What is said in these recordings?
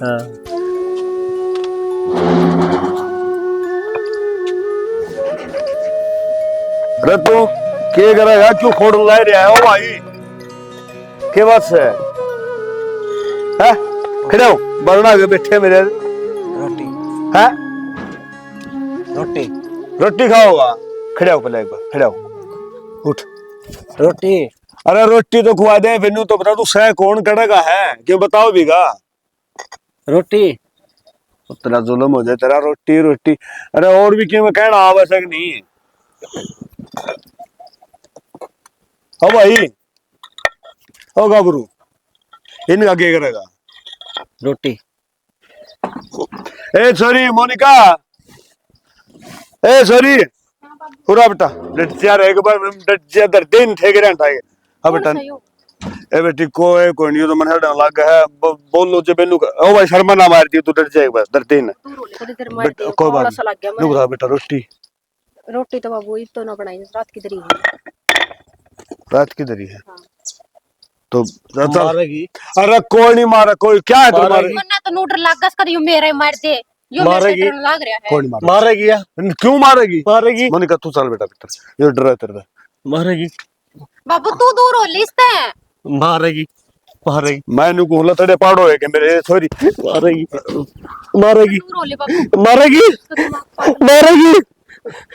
हाँ अरे तू क्या करेगा? क्यों खोड़ ला रहा है? ओ भाई के बात से है? खड़े हो, बरना के बैठे मेरे। रोटी है रोटी रोटी खाओगा? खड़े हो पहले, एक बार खड़े हो, उठ। रोटी अरे रोटी तो खुआ दे, बिन्नू तो बता, तू सह कौन करेगा है? क्यों बताओ बीघा रोटी तेरा जुल्म हो जाए तेरा। रोटी रोटी, अरे और भी क्यों कहना आवश्यक नहीं। ओ भाई, ओ गाबरू, इनका क्या करेगा? रोटी ए सॉरी मोनिका, ए सॉरी पूरा बेटा डट जा रे, एक बार डट जा दर दिन ठेक रे हटाए। अब बेटा ए बेटी कोई नहीं तो मन हडा लग है, बोलो जे बेनू ओ भाई शर्मा ना मार दी, तू डट जा एक बार दर दिन। कोई बात नहीं, रुक जा बेटा। रोटी रोटी तो बाबू तो ना बनाई, रात की दरी रात की दरी है। हाँ। तो मारेगी अरे कोई नहीं मारा, कोई क्या है तुम्हारे? मन्ना तो नूडर लागस कर यो मेरे मार दे, यो मेरे से लाग रहा है। कोई नहीं मारेगी या क्यों मारेगी? मारेगी मोनिका तू चल बेटा भीतर, ये डर है तेरे। मारेगी बाबू तू दूर हो लिस्ते मारेगी मारेगी मैंने बोला तेरे पाड़ो है कि मेरे सॉरी। मारेगी मारेगी दूर हो ले बाबू, मारेगी तो दिमाग पागल। मारेगी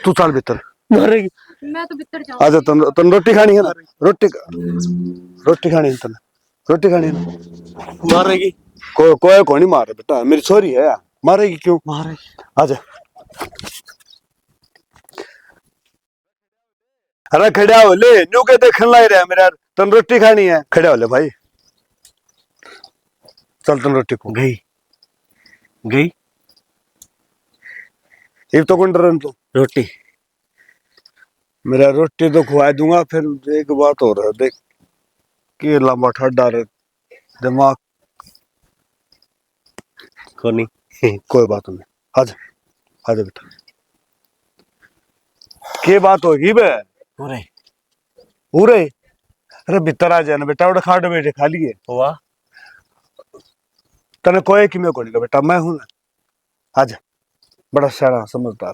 तू चल भीतर। मारेगी मैं तो भीतर जाऊं। आजा तन रोटी खानी है ना? रोटी खानी है तन, रोटी खानी है ना? मारेगी कोई नहीं मारे बेटा, मेरी सॉरी है। मारेगी क्यों? मारेगी आजा। अरे खड़ा हो ले, न्यू के देखने लाई रहा मेरा। तन रोटी खानी है, खड़ा हो ले भाई। चल तन रोटी को गई गई ये तो कौन डर तू? रोटी मेरा रोटी तो खुआ दूंगा। फिर एक बात हो रहा है, देख के लंबा ठड्डा रे दिमाग। कोनी कोई बात नहीं, आजा आजा बेटा। के बात होगी बे? पूरे पूरे अरे भीतर आ जाना बेटा, उड़ा खाट बैठे खा लिए। हुआ तने कोई कि मैं को नहीं बेटा, मैं हूं ना। आजा, बड़ा सारा समझदार।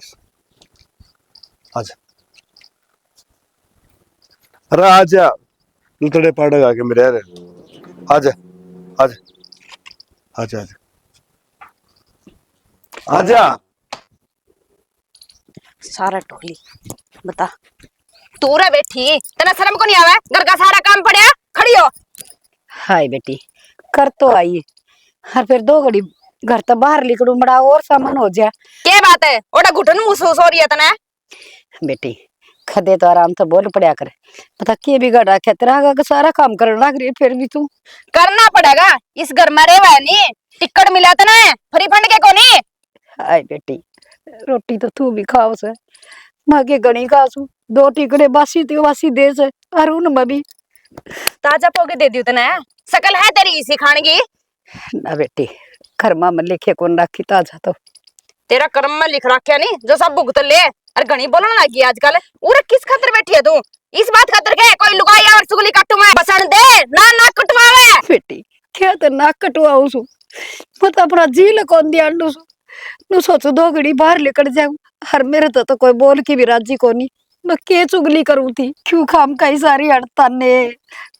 आजा, अरे आजा, लुतड़े पड़ेगा कि मेरे। आजा आजा आजा आजा आजा। सारा टोली बता, तू रे बैठी तना शर्म को नहीं आवे? घर का सारा काम पड़े खड़ी हो। हाय बेटी, कर तो आई और फिर 2 घड़ी घर तो बाहर निकलूं, बड़ा और सामान हो जाए। क्या बात है? ओटा घुटन महसूस हो रही है तने? बेटी खदे तो आराम से बोल पड़ा कर, पता के बिगड़ रखा है तेरा? का सारा काम करने लग रही है, फिर भी तू करना पड़ेगा। इस घर में रेवा नहीं, टिकट मिला तने फ्री फंड के कोनी। हाय बेटी, रोटी तो तू भी खाओ से, मागे गणी खासू 2 टिकड़े बासी ते वासी दे से, और उन में भी ताजा पोगे दे दियो तने, सकल है तेरी इसी खान की। ना बेटी, कर्मा में लिखे कौन राखी ताजा तो। तेरा कर्म में लिख रखा नहीं जो सब भुगत ले। और घणी बोलने लगी आजकल। उरे किस खातर बैठी है तू? इस बात खातर के कोई लुगाई और सुगली काटू मैं बसन दे ना ना कटवावे। बेटी क्या तो नाक कटवाऊ सु, मत अपना जील कौन दिया सु। नु सोचो 2 घड़ी बाहर लेकर जाऊं, हर मेरे तो कोई बोल की भी राजी कोनी। मैं के चुगली करूं थी? क्यों खाम कई सारी हड़ताने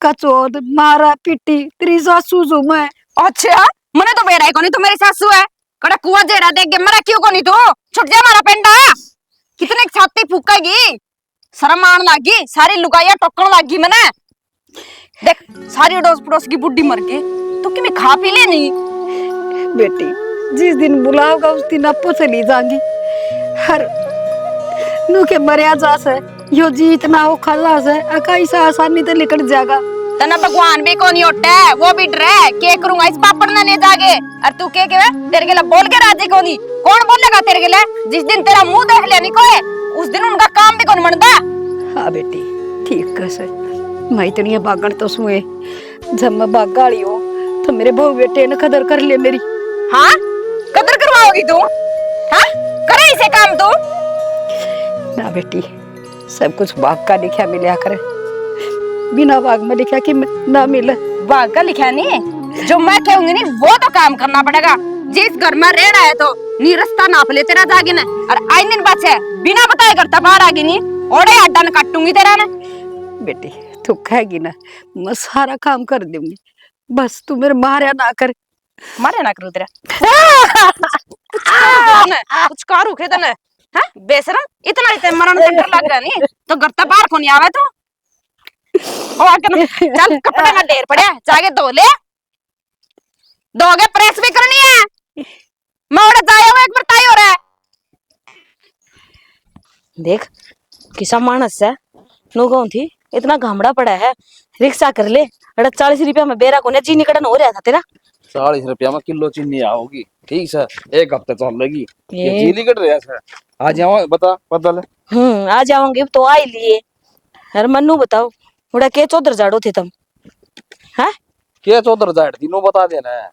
कचोद मारा पीटी तेरी सासू सु मैं। अच्छा मने तो बेरा कोनी, तो मेरी सासू है। कड़ा कुआं जेड़ा देख के मरा क्यों कोनी तू? छुट जा मारा पेंडा। कितने छाती फूकेगी? शर्म आन लागी, सारी लुगाइयां टोकण लागी मने। देख सारी अड़ोस पड़ोस की बुड्ढी मर गई, तू कि मैं खा पी लेनी। बेटी जिस दिन बुलाओगा उस दिन आपको चली जाऊंगी। हर नु के मरिया जा से यो जी इतना हो खला से अकाई सा आसानी तो निकल जाएगा। तना भगवान भी कोनी होटे, वो भी डरे के करूंगा इस पापड़ ना ले जागे। और तू के तेरे के लिए बोल के राजी कोनी? कौन बोलेगा तेरे के लिए? जिस दिन तेरा मुंह देख लिया निकोए उस दिन उनका काम भी कौन मनता। हाँ बेटी ठीक कैसे, मैं इतनी भागण तो सुए, जब मैं भाग गाड़ी हो तो मेरे बहु बेटे ने कदर कर ले मेरी। हाँ कदर करवाओगी तू? हाँ करे इसे काम तू? ना बेटी सब कुछ भाग का लिखा मिला करे, बिना भाग में लिखा कि ना मिले। भाग का लिखा नहीं, जो मैं कहूंगी नहीं वो तो काम करना पड़ेगा। जिस घर में रहना है तो नी रास्ता नाप ले तेरा जागे ना, और आई दिन बाद से बिना बताए करता बाहर आगे नहीं ओड़े अड्डा न काटूंगी तेरा ना। बेटी तू कहेगी ना, मैं सारा काम कर दूंगी, बस तू मेरे मारे ना कर। मारे ना करू तेरा कुछ कारू खे तने हैं बेशरम, इतना इतने मरण से डर लग गया नहीं तो घर तक बाहर को नहीं आवे तू। ओ आके चल कपड़े का ढेर पड़े जाके धो ले, धोगे प्रेस भी करनी है। मैं उड़े जाया हुआ एक बार ताई हो रहा है। देख किसा मानस है नो गौन थी इतना घामड़ा पड़ा है, रिक्शा कर ले। अरे 40 रुपया में बेरा को ने चीनी कड़न हो रहा था तेरा। 40 रुपया में किलो चीनी आओगी, ठीक सर, एक हफ्ते चल लेगी। ये ये- चीनी कट रहा सर, आ जाओ बता बदल। आ जाऊंगी तो आई लिए। अरे मन्नू बताओ उड़ा के चौधर जाड़ो थे तुम हैं? के चौधर जाट तीनों बता देना।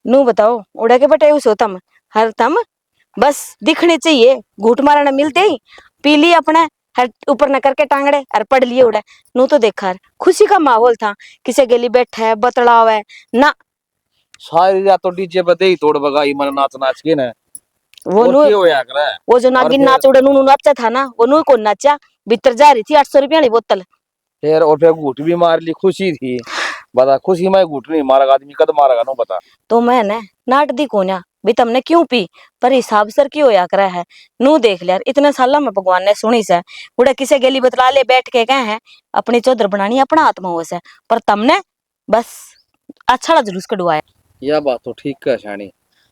नू बताओ उड़ा के बटे उस तुम हर तम बस दिखने चाहिए, घूट मारना मिलते ही पी ली अपने हर ऊपर न करके टांगड़े और पढ़ लिए उड़ा। नू तो देखा खुशी का माहौल था, किसे गेली बैठा है बतलाव है ना। सारी रात तो डीजे पे दे ही तोड़ बगाई मन नाच नाच के ना। वो और नू क्या होया करे? वो जो नागिन फिर- नाच उड़े नू नाचा था ना, वो नू कौन नाचा, भीतर जा रही थी 800 रुपया वाली बोतल। फिर और फिर घूट भी मार ली, खुशी थी। बता खुशी में घूट नहीं मारेगा आदमी, कद मारेगा नो बता। तो मैंने नाट दी कोन्या भी तुमने क्यों पी, पर हिसाब सर क्यों होया करा है। नू देख लिया इतने साल में भगवान ने सुनी से उड़ा किसे गेली बतला ले बैठ के कहे हैं अपनी चौधर बनानी अपना आत्महोश है, पर तुमने बस अच्छा जुलूस कढ़वाया। यह बात तो ठीक है शानी,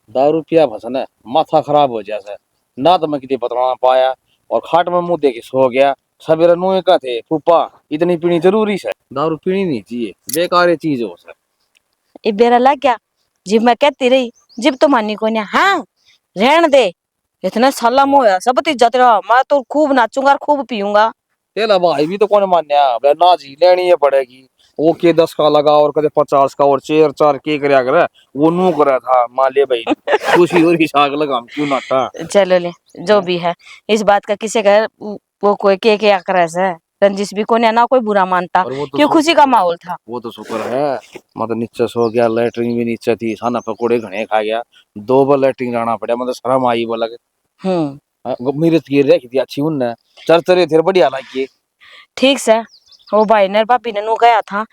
दारू पिया भसन है माथा खराब हो जाए ना, तो मैं कितनी बतलाना पाया और खाट में मुंह दे के सो गया। सवेरे नुए का थे फूफा इतनी पीनी जरूरी है, दारू पीनी नहीं चाहिए, बेकार चीज हो सर। ये बेरा लग गया जिब मैं कहती रही, जिब तो मानी को ना हाँ रहन दे, इतने साला मोया सब इज्जत रहा, मैं तो खूब नाचूंगा और खूब पीऊंगा। तेला भाई भी तो कौन मान्या, अब नाच ही लेनी है पड़ेगी। वो के 10 का लगा और कदे 50 का और चेयर चार के करया करे, वो नू करा था मान ले भाई खुशी और साग लगा हम क्यों ना था। चलो ले जो भी है, इस बात का किसी का वो कोई के क्या करे से रंजिश भी कोने ना कोई बुरा मानता, और वो तो क्यों खुशी का माहौल था। वो तो शुक्र है, मतलब नीचे सो गया, लैटरिन भी नीचे थी, खाना पकोड़े घने खा गया, 2 बार लैटरिन जाना पड़ा, मतलब शर्म आई बोला मेरे तो ये रखी थी अच्छी उनने चरचरे थे बढ़िया लगी। ठीक से वो भाई ने भाभी ने नू गया था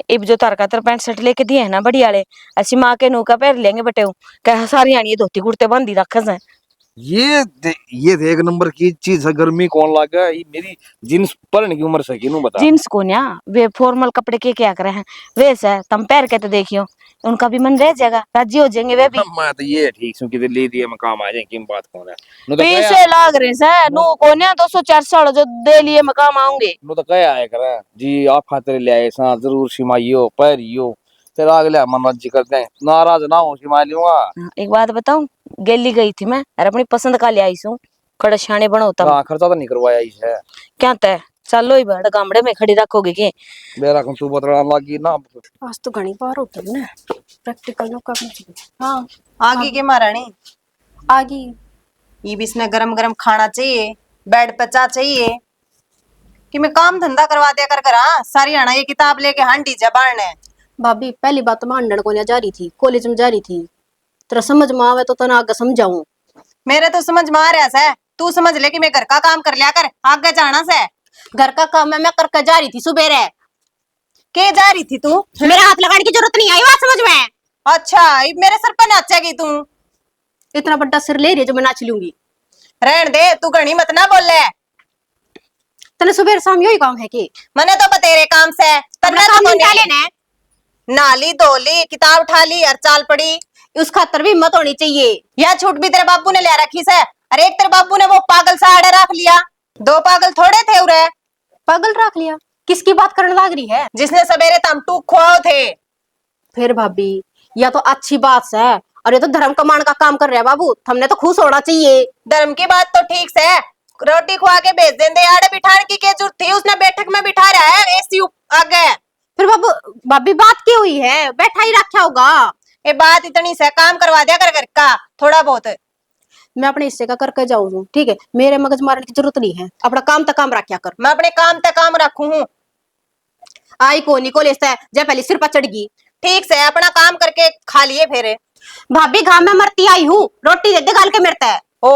इब जो तार का 65 लेके दिए है ना बढ़िया वाले, ऐसी माँ के नू का पैर लेंगे बटे कह सारी आनी धोती कुर्ते बंदी रखस है। ये थे एक नंबर की चीज है, गर्मी कौन लागा ये मेरी जींस पहनने की उम्र से किनू बता। जींस को ना वे फॉर्मल कपड़े के क्या करे हैं वैसे तुम पैर के तो देखियो, उनका भी मन रह जाएगा, राजी हो जाएंगे वे भी। मैं तो ये ठीक हूं कि ले दिए मैं काम आ जाए, किम बात कौन है। नु तो पैसे लाग रहे से नू को ना 204 जो दे लिए मकाम आऊंगे। नु तो कह आए करे जी आप खातिर ले आए सा जरूर सिमाइयो पैरियो तेरा अगले मन जी करते हैं, नाराज ना हो सिमा लूंगा। एक बात बताऊं, गेली गई थी मैं और अपनी पसंद का ले आई हूँ, खड़े छाने बनो तब हां खर्चा तो नहीं करवाया इस है क्या तय चलो ही बड़ गामड़े में खड़ी रखोगे के। मेरा को तू बतला लगी ना। आज तो घनी बार होता है ना प्रैक्टिकल नो करना चाहिए। हाँ आगे के महारानी आगे ये भी इसने गरम गरम खाना चाहिए, बेड पे चा चाहिए कि मैं काम धंधा करवा दिया कर हाँ सारी आना ये किताब लेके हांडी जबान है। भाभी पहली बात तो मैं अंडन को जा रही थी, कॉलेज में जा रही थी, तेरा समझ में आवे तो तना आगे समझाऊं। मेरे तो समझ में आ रहा है, तू समझ ले कि मैं घर का काम कर लिया कर, आगे जाना से घर का काम मैं करके जा रही थी सुबह के जा रही थी तू? मेरे हाथ लगाने की जरूरत नहीं आई बात समझ में। अच्छा ये मेरे सर पर नाचेगी तू? इतना बड़ा सिर ले रही है जो मैं नाच लूंगी। रहन दे तू घनी मत ना बोल ले, तने सुबह शाम यही काम है कि मने तो बतेरे काम से अपना तन्ने काम तो निपटा नहीं। लेना है। नाली धोली किताब उठा ली और चाल पड़ी, उस खातर भी हिम्मत होनी चाहिए। यह छूट भी तेरे बाबू ने ले रखी से। अरे एक तेरे बाबू ने वो पागल सा आड़े रख लिया, 2 पागल थोड़े थे उरे। पागल रख लिया, किसकी बात करने लग रही है? जिसने सवेरे तम टूक खुआओ थे। फिर भाभी यह तो अच्छी बात है, और ये तो धर्म कमाने का काम कर रहे हैं बाबू, हमने तो खुश होना चाहिए। धर्म की बात तो ठीक से, रोटी खुआ के भेज देंगे, आड़े बिठाने की क्या जरूरत थी? उसने बैठक में बिठा रहा है एसी आगे। फिर बाबू भाभी बात क्या हुई है, बैठा ही रखा होगा। ये बात इतनी से काम करवा दिया कर घर का थोड़ा बहुत। मैं अपने हिस्से का करके जाऊँ, ठीक है, मेरे मगज मारने की जरूरत नहीं है, अपना काम तक काम रखा कर। मैं अपने काम तक काम रखू हूँ। आई को निकोल जब पहले सिर पर चढ़ गई। ठीक से अपना काम करके खा लिए फिर। भाभी घाम में मरती आई हूँ, रोटी दे दे गाल के मरता है। ओ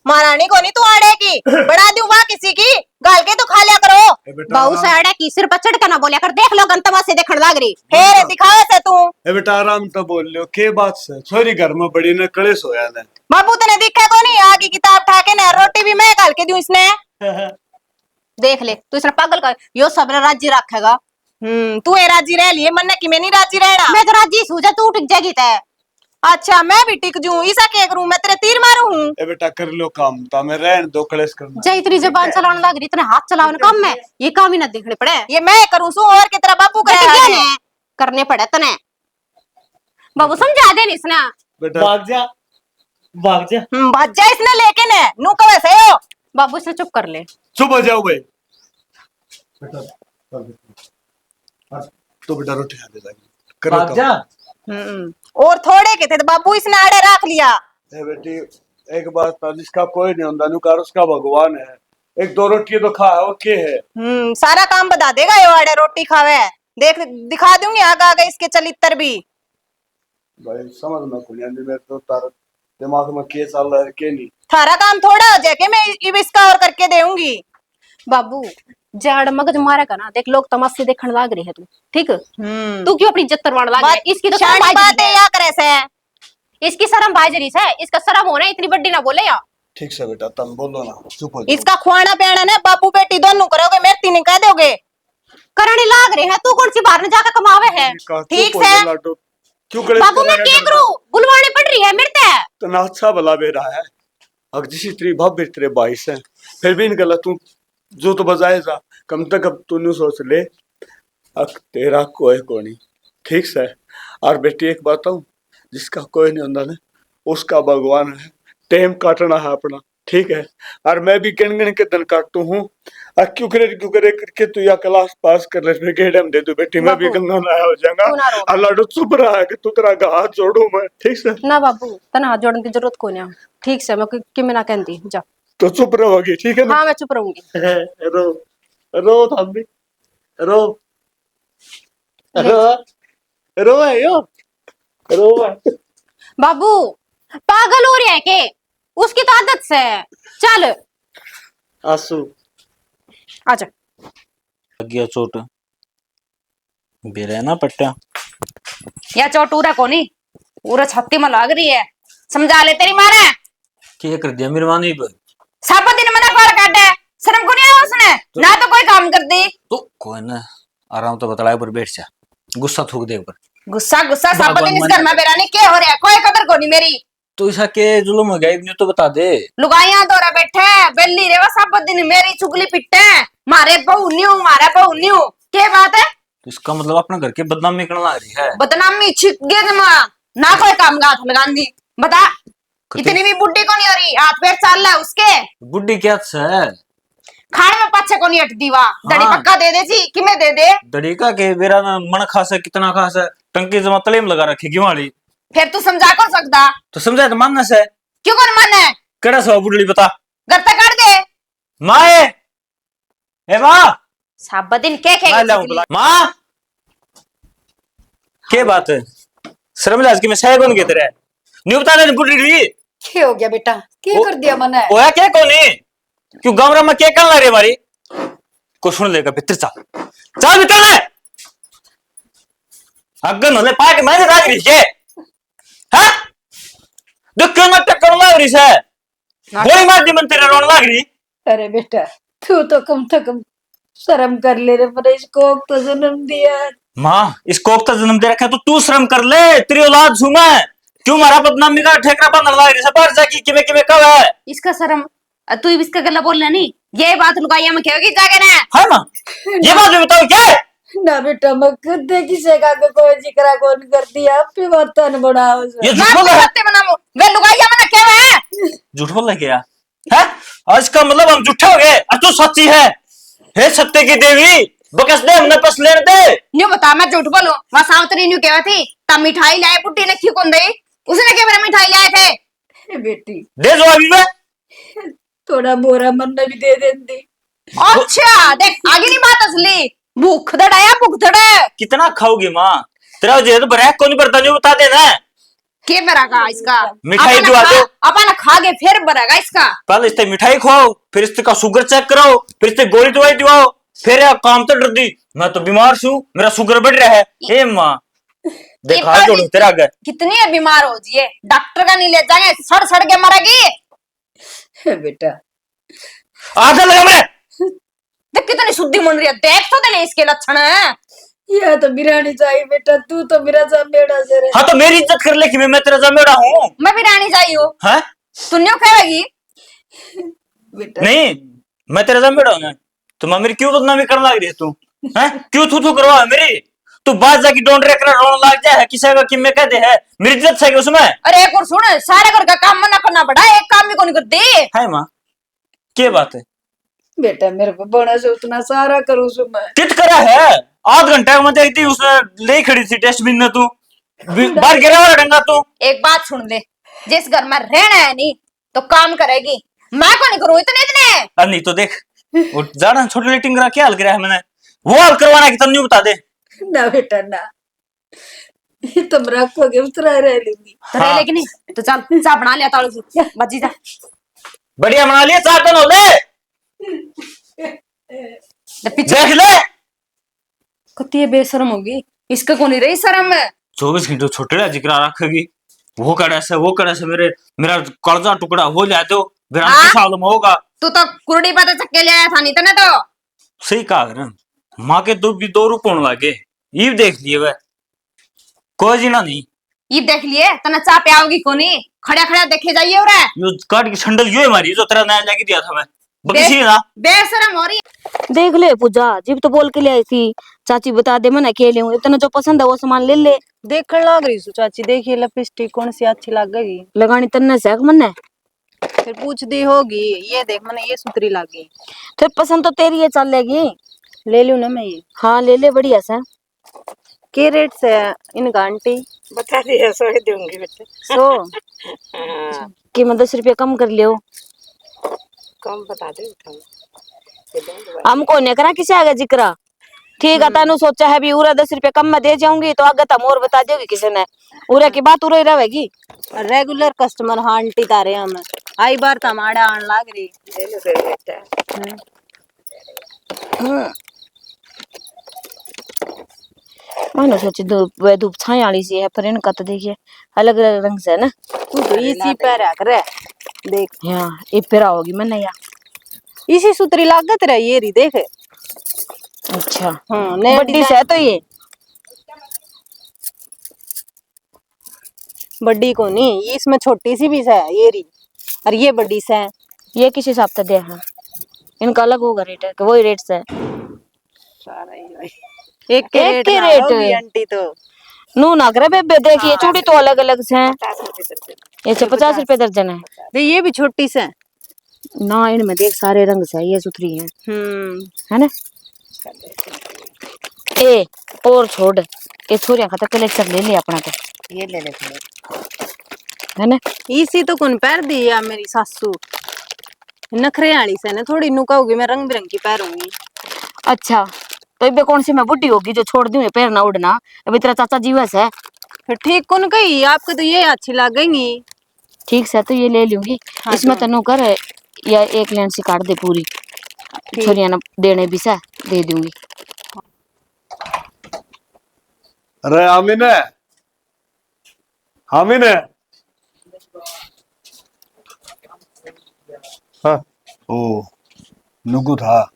महारानी को नहीं तू आड़े की बढ़ा दूं वहां किसी की गाल के तो खा लिया करो। बहु साड़ा की सिर पर चढ़ के ना बोलिया कर, देख लो गंतवा से देखने लग रही। फिर दिखावे से तू ए बेटा आराम तो बोल लियो के बात से छोरी घर में बड़ी ने कलेश होया ने बाबू तने दिखा को नहीं आगे किताब उठा के ना रोटी भी मैं गाल के दूं इसने। देख ले तू इसने पागल कर, यो सब राज्य रखेगा। तू ए राजी रह लिए मन की मैं नहीं राजी रहना। मैं तो राज्य सूझा, तू उठ जाएगी तय। अच्छा मैं भी टिक जूं ईसा के करूं मैं तेरे तीर मारूं हूं। ए बेटा कर लो काम ता मैं रहन दो कलेश करना जय इतनी जबान चलाने लग रही, इतने हाथ चलाने काम में ये काम ही ना देखने पड़े। ये मैं करूं सू और की तरह बाबू बेटी करे क्या ने करने पड़े तने। बाबू समझा दे इसने। बेटा भाग जा भाग जा। भाजा इसने लेके ने नू कवे से हो। बाबू इसने चुप कर ले। चुप हो जाओ भाई बेटा तो बेटा रोटी खा दे जाएगी करो भाग काम। जा। और थोड़े के थे तो बाबू इसने आड़े रख लिया। ए बेटी एक बात था जिसका कोई नहीं होता नुकार उसका भगवान है। एक दो रोटी तो खा और के है सारा काम बता देगा ये आड़े रोटी खावे। देख दिखा दूंगी आगे आगे इसके चलित्र भी। भाई समझ में खुलिया नहीं मेरे तो तार दिमाग में के चल रहा है के नहीं। थारा काम थोड़ा हो जाए कि मैं अब इसका और करके देऊंगी। बाबू जाड़ मगज मारेगा ना, देख लोग तमाशे देखने लग रहे है तू, ठीक। तू क्यों अपनी इज्जत करवाने लग रहा है? इसकी तो शर्म शानी बात है है, या करे से इसकी शर्म बाजरी से, इसका शर्म होना इतनी बड़ी ना बोले या। ठीक से बेटा तुम बोलो ना चुप हो जाओ। इसका खुआना पियाना ना बाबू बेटी दोनों करोगे मेरे तीन कह दोगे। करने लाग रहे हैं, तू कौन सी बाहर में जाकर कमावे है। ठीक से क्यों करे बाबू मैं क्या करूं, बुलवाने पड़ रही है मेरे ते। तो ना अच्छा भला बेरा है अब जिसी तेरी भाभी तेरे भाई से फिर भी इन गलत तू जो तो बजाए जा कम तक अब तू नहीं सोच ले अक तेरा कोई को नहीं ठीक से। और बेटी एक बात हूँ जिसका कोई नहीं होता ना उसका भगवान है। टाइम काटना है अपना ठीक है। और मैं भी गिन गिन के दिन काटू हूँ और क्यों करे करके तू या क्लास पास कर ले फिर गेडम दे दू बेटी मैं भी गंगा नहाया हो जाऊंगा। अल्लाह तो चुप रहा है कि तू तेरा हाथ जोड़ू मैं ठीक से। ना बाबू तना हाथ जोड़ने की जरूरत कोई नहीं, ठीक से मैं कि मैं ना कहती जा। तो चुप रहोगी ठीक है ना। हाँ मैं चुप रहूंगी। रो रो हम भी रो रो रो है यो रो है। बाबू पागल हो रहा है के, उसकी तो आदत से है। चल आंसू आजा। लग गया चोट बेरे ना पट्टा या चोट उरा कोनी पूरा छाती में लग रही है। समझा ले तेरी मारे क्या कर दिया मेरी मानी पर। सब दिन मना कर काटे शर्म को नहीं आया उसने ना तो कोई काम कर दी। तो कोई ना आराम तो बतलाए पर बैठ जा, गुस्सा थूक दे ऊपर। गुस्सा गुस्सा सब भगवान दिन इस मन- घर में बेरानी क्या हो रहा है कोई कदर को नहीं मेरी। तो ऐसा के जुल्म हो गया इतनी तो बता दे। लुगाइया दौरा बैठे बेली रेवा सब दिन मेरी चुगली पिट्टे मारे बहू न्यू क्या बात है। तो इसका मतलब अपने घर के बदनामी करने लग रही है। बदनामी छिप गए ना कोई काम का हाथ लगान दी बता। इतनी भी बुढ़ी को नहीं हो रही हाथ पैर चल रहा है उसके। बुढ़ी क्या है खाने में पाछे को नहीं हट दीवा दड़ी हाँ। पक्का दे दे जी कि मैं दे दे। दड़ीका के बेरा में मन खास है कितना खास है टंकी जमा तले में लगा रखी क्यों वाली। फिर तू समझा कर सकता तो समझा तो मानना से क्यों कौन मन है केड़ा सवा बुढ़ी बता। घर तक कर दे माए ए माँ सब दिन क्या मैं लाऊं बुला माँ क्या बात है शर्म लाज की मैं सह कौन के तेरे नहीं बता रहे बुढ़ी ली क्या हो गया बेटा, क्या कर दिया मने। ओया क्या कोनी क्यों गाँव में क्या करना रे हमारी को सुन लेगा भीतर चल चल भीतर ले अगन होले पाए के मैंने राज रही है हाँ दुख क्यों मत कर लग रही है गोली मार दी मन तेरे रोन लग रही। अरे बेटा तू तो कम से कम शर्म कर ले रे, पर इसको तो जन्म दिया। माँ इसको अब तक जन्म दे रखा है तो तू शर्म कर ले तेरी औलाद हूं मैं क्यों मारा बदनामी का ठेकरा बंधन लग रही है बाहर जाके किमे किमे कब है। इसका शर्म तू इसका गला बोलना नहीं ये बात लुगाइया में कहोगी जाके ना। हाँ माँ ये बात भी बताओ क्या है? ना बेटा मैं खुद किसी का कोई जिक्र कौन कर दिया पे बर्तन बनाओ ये मैं झूठ बोल रहा है सत्य बनाऊं वे लुगाइया में क्या है झूठ बोल रहा है क्या है आज का मतलब हम झूठे हो गए अब तू सच्ची है हे सत्य की देवी बकस दे हमने पस लेने दे। न्यू बता मैं झूठ बोलूं वहां सावतरी न्यू कहवा थी ता मिठाई लाए पुट्टी ने क्यों कौन दई उसने क्या मेरा मिठाई लाए थे। बेटी दे जो अभी में थोड़ा बोरा मन भी दे देती। अच्छा देख आगे नहीं बात असली भूख धड़ाया भूख धड़े कितना खाओगी माँ तेरा जेद भरा कौन बरता जो बता देना। के बरागा इसका? मिठाई दिवा दो। अपन खा के फिर बरागा इसका। पहले इससे मिठाई खाओ, फिर इसका शुगर चेक कराओ, फिर इससे गोली दवाई दिवाओ, फिर काम तो डर दी। मैं तो बीमार हूँ, मेरा शुगर बढ़ रहा है। ए माँ देखा जोड़ू तेरा आगे कितनी है बीमार हो जिए, डॉक्टर का नहीं ले जाएंगे, सड़ सड़ के मरेगी। बेटा आधा लगा मैं। देख कितनी शुद्धि मन रही है, देख तो देने इसके लक्षण है। यह तो बिरानी चाहिए बेटा, तू तो मेरा जमेड़ा से रे। हाँ तो मेरी इज्जत कर ले कि मैं तेरा जमेड़ा हूँ। मैं भी रानी चाहिए हूँ, हैं? तू न्यू कहेगी? बेटा नहीं मैं तेरा जमेड़ा हूँ ना, तो मैं मेरी क्यों बदनामी करने लग रही है तू? हैं? क्यों थू करवा है मेरी? तू बात जाके डोंट रे कर रोने लग जाए है, किसी का कि मैं कहते है मेरी इज्जत है उसमें। अरे एक और सुन, सारे घर का काम मना करना पड़ा, एक काम भी कौन करती है माँ क्या बात है? बेटा मेरे को बड़ा से उतना सारा करूँ सु मैं। कित करा है? आध घंटा में देखती उसने ले खड़ी थी डस्टबिन में, तू बाहर गिरा हुआ डंगा तू। एक बात सुन ले, जिस घर में रहना है नहीं तो काम करेगी, मैं को नहीं करूँ इतने इतने। अब नहीं तो देख वो जाना छोटी लीटिंग करा क्या हल गिरा है मैंने, वो हल करवाना कि तन्यू बता दे। ना बेटा ना, तुम रखोगे उतरा रह लूंगी। तो रह लेकिन नहीं तो चल चाय बना लिया तालू से बजी जा। बढ़िया बना लिया चाय तो ले देख ले। कितनी बेशरम होगी, इसका कौन रही शर्म है। 24 घंटे छोटे जिक्र रखेगी, वो कड़ा से वो कड़ा से मेरा कर्जा टुकड़ा हो जाए तो फिर हम किस हाल में होगा। तू तो कुर्डी पता चक्के ले आया था नहीं तने तो। सही कहा कर माँ के दो भी 2 रुपये होने लगे, ये देख लिए वह कोई जीना नहीं। ये देख लिए तना चाय पे आओगी कोनी, खड़ा खड़ा देखे जाइए और यो काट की छंडल यो है हमारी जो तेरा नया लेके दिया था मैं बकसी ना। बेशरम हो रही देख ले पूजा, जिब तो बोल के ले आई थी चाची बता दे मैं अकेले हूँ, इतना जो पसंद है वो सामान ले ले। देखने लग रही सु चाची, देखिए लिपस्टिक कौन सी अच्छी लगेगी। लगानी तन्ने से मन है, फिर पूछ दी होगी, ये देख मैंने ये सुतरी लगी। फिर पसंद तो तेरी है, चलेगी। ले लूं ना मैं ये? हाँ ले ले, बढ़िया सा। के रेट से है इनका आंटी? बता दिया 100 दूंगी बेटा। 100 कि मैं 10 रुपया कम कर लियो। कम बता दे हमको नहीं करा किसी आगे जिक्र, ठीक है। तानू सोचा है भी उरा 10 रुपया कम में दे जाऊंगी तो आगे तम और बता दोगी किसी ने, उरा की बात उरा ही रहेगी। रेगुलर कस्टमर हाँ आंटी तारे हम आई बार तमाड़ा आन लाग रही। मैंने सोची धूप छाया वाली सी है, पर इनका तो देखिए अलग अलग रंग से है ना। तू तो इसी पे रख रे देख, हाँ ये पेरा होगी मैंने यार। इसी सुतरी लागत रही ये री देख। अच्छा नया बड्डी से है तो ये बड्डी को नहीं, ये इसमें छोटी सी भी है ये री, और ये बड़ी से है। ये किस हिसाब से दे? हाँ इनका अलग होगा रेट है, वही रेट से है। एक के एक रेट के ना रेट होगी आंटी तो। नू ना करे बेबे, देखिए चूड़ी तो अलग अलग से है। ये 50 रुपए दर्जन है। दे ये भी छोटी से है। ना इनमें देख सारे रंग से है, ये सुथरी है है ना। ए और छोड़ ये छोरिया खाता कलेक्शन ले ले अपना तो, ये ले ले है ना। इसी तो कौन पैर दी या मेरी सासू नखरे आली से ना, थोड़ी नु कहोगी मैं रंग बिरंगी पैरूंगी। अच्छा तो इबे कौन सी मैं बुढ़ी होगी जो छोड़ दूं ये पैर ना उड़ना? अभी तेरा चाचा जीवस है। फिर ठीक कौन कही, आपको तो ये अच्छी लगेंगी। ठीक से तो ये ले लूंगी। हाँ इसमें तो। तनु कर या एक लेंस से काट दे पूरी, छोरिया ना देने भी सा दे दूंगी। अरे आमिन है, आमिन है। हाँ ओ नुगु था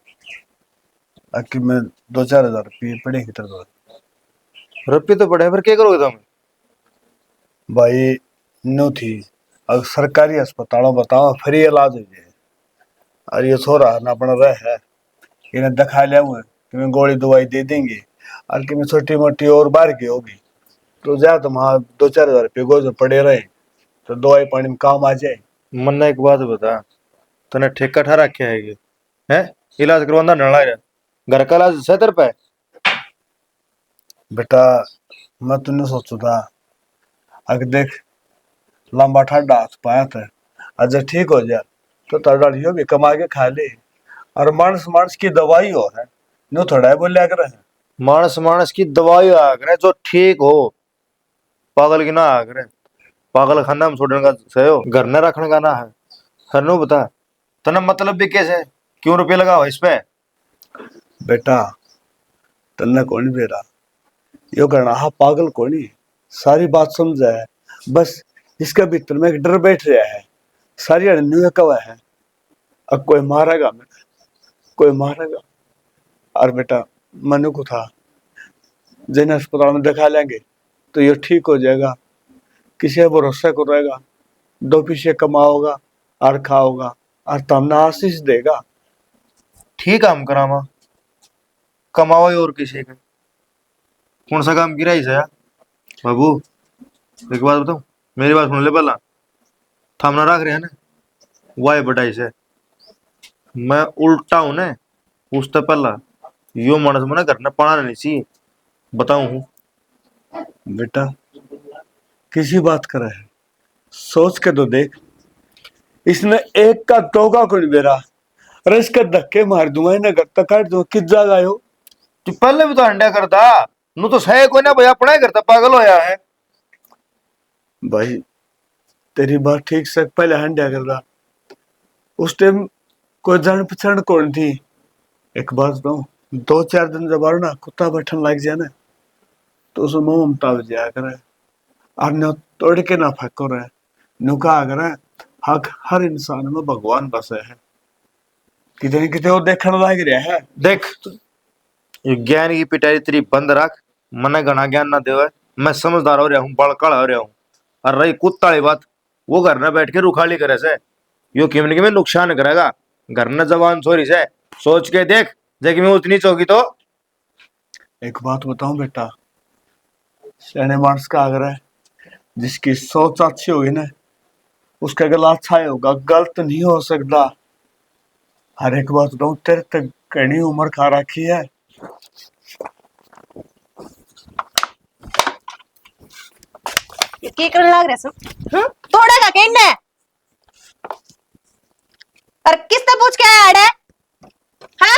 कि मैं 2-4 हजार रुपये पड़े की तरफ रुपये तो पड़े, फिर क्या करोगे तुम? भाई नो थी अब सरकारी अस्पतालों बताओ फ्री इलाज हो जाए, और ये छोरा ना अपना रह है इन्हें दिखा लिया हुआ कि मैं गोली दवाई दे देंगे, और कि मैं छोटी मोटी और बाहर की होगी तो जा तुम हाँ 2-4 हजार रुपये गोज पड़े रहे तो दवाई पानी में काम आ जाए। मन एक बात बता, तने ठेका ठा रखे है इलाज करवाना नड़ा है, घर का इलाज 70 रुपए। बेटा मैं तुमने सोचू था अगर देख लंबा ठाडा हाथ पाया था, अजय ठीक हो जाए तो तड़ियो भी कमा के खा ले, और मानस मानस की दवाई हो है नो थोड़ा बोलिया कर मानस मानस की दवाई आ करे जो ठीक हो, पागल की ना आ करे। पागल खाना में छोड़ने का सही हो, घर न रखने का ना है। हरनू बता, तने मतलब भी कैसे, क्यों रुपये लगाओ इस पे? बेटा तन्ने कौन बेरा यो करना हा पागल कोनी, सारी बात समझा है। बस इसके भीतर में एक डर बैठ रहा है, सारी अड़न्यू कवा है। अब कोई मारेगा मैं, कोई मारेगा। और बेटा मनु को था जिन अस्पताल में दिखा लेंगे तो ये ठीक हो जाएगा, किसी भरोसा को रहेगा, दो पीछे कमाओगा और खाओगा और तमना आशीष देगा। ठीक काम करावा, कमावा ही और किसी का कौन सा काम गिरा इसे यार? बाबू एक बात बताऊं, मेरी बात सुन ले पहला। थामना रख रहे हैं ना, वाई बटाई से मैं उल्टा हूं ने, उससे पहला यो मानस मना करना पाना नहीं चाहिए, बताऊं हूं। बेटा किसी बात कर है, सोच के तो देख, इसने एक का दो का कोई बेरा, अरे इसके धक्के मार दूंगा, इन्हें घर तक काट दूंगा, किस जगह आयो। तू पहले भी तो अंडा करता, नू तो सही कोई ना भैया, अपना ही करता, पागल होया है। भाई तेरी बात ठीक से, पहले हंडिया कर रहा, उस टाइम कोई जान पहचान कौन थी। एक बात बताऊं, 2-4 दिन जब और ना कुत्ता बैठन लग जाए ना तो उसे मुंह ममता हो जाया करे, और न तोड़ के ना फेंको रहे, नुका करे हक हर इंसान में भगवान बसे है, कितने कितने वो देखने लग रहा है। देख ये ज्ञान की पिटाई तेरी बंद रख, मने घना ज्ञान ना देवे, मैं समझदार हो रहा हूँ, बड़काड़ा हो रहा हूँ। और रही कुत्ता वाली बात, वो घर में बैठ के रुखाली करे से, यो किमन में नुकसान करेगा। घर न जवान छोरी से सोच के देख, देख मैं उतनी चौकी तो। एक बात बताऊं बेटा, सियाने मानस का आग्रह है, जिसकी सोच अच्छी होगी ना उसका गला अच्छा ही होगा, गलत नहीं हो सकता। हर एक बात बताऊं, तेरे तक घनी उम्र खा रखी है। की करने लग रहे सो? तोड़ेगा कहने? और किसने पूछ के आया है? हाँ?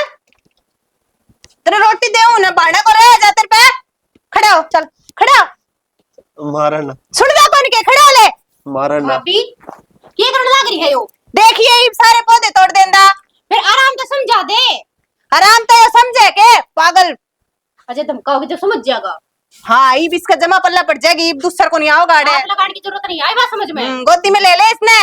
तेरे रोटी दे ना, भाड़ा को रह जा तेरे पे। खड़ा हो, चल खड़ा हो। मारा ना, सुन जा कौन के, खड़ा हो ले। मारा ना। भाभी क्या करने लग रही है यो? देखिए ये सारे पौधे तोड़ देंदा। फिर आराम से समझा दे। आराम तो ये समझे के पागल। अजय धमकाओगे जब समझ जाएगा। हाँ ये इसका जमा पल्ला पड़ जाएगी, दूसरा को नहीं आओ गाड़े। हाथ लगाने की जरूरत नहीं है, आई बात समझ में। गोदी में ले ले इसने।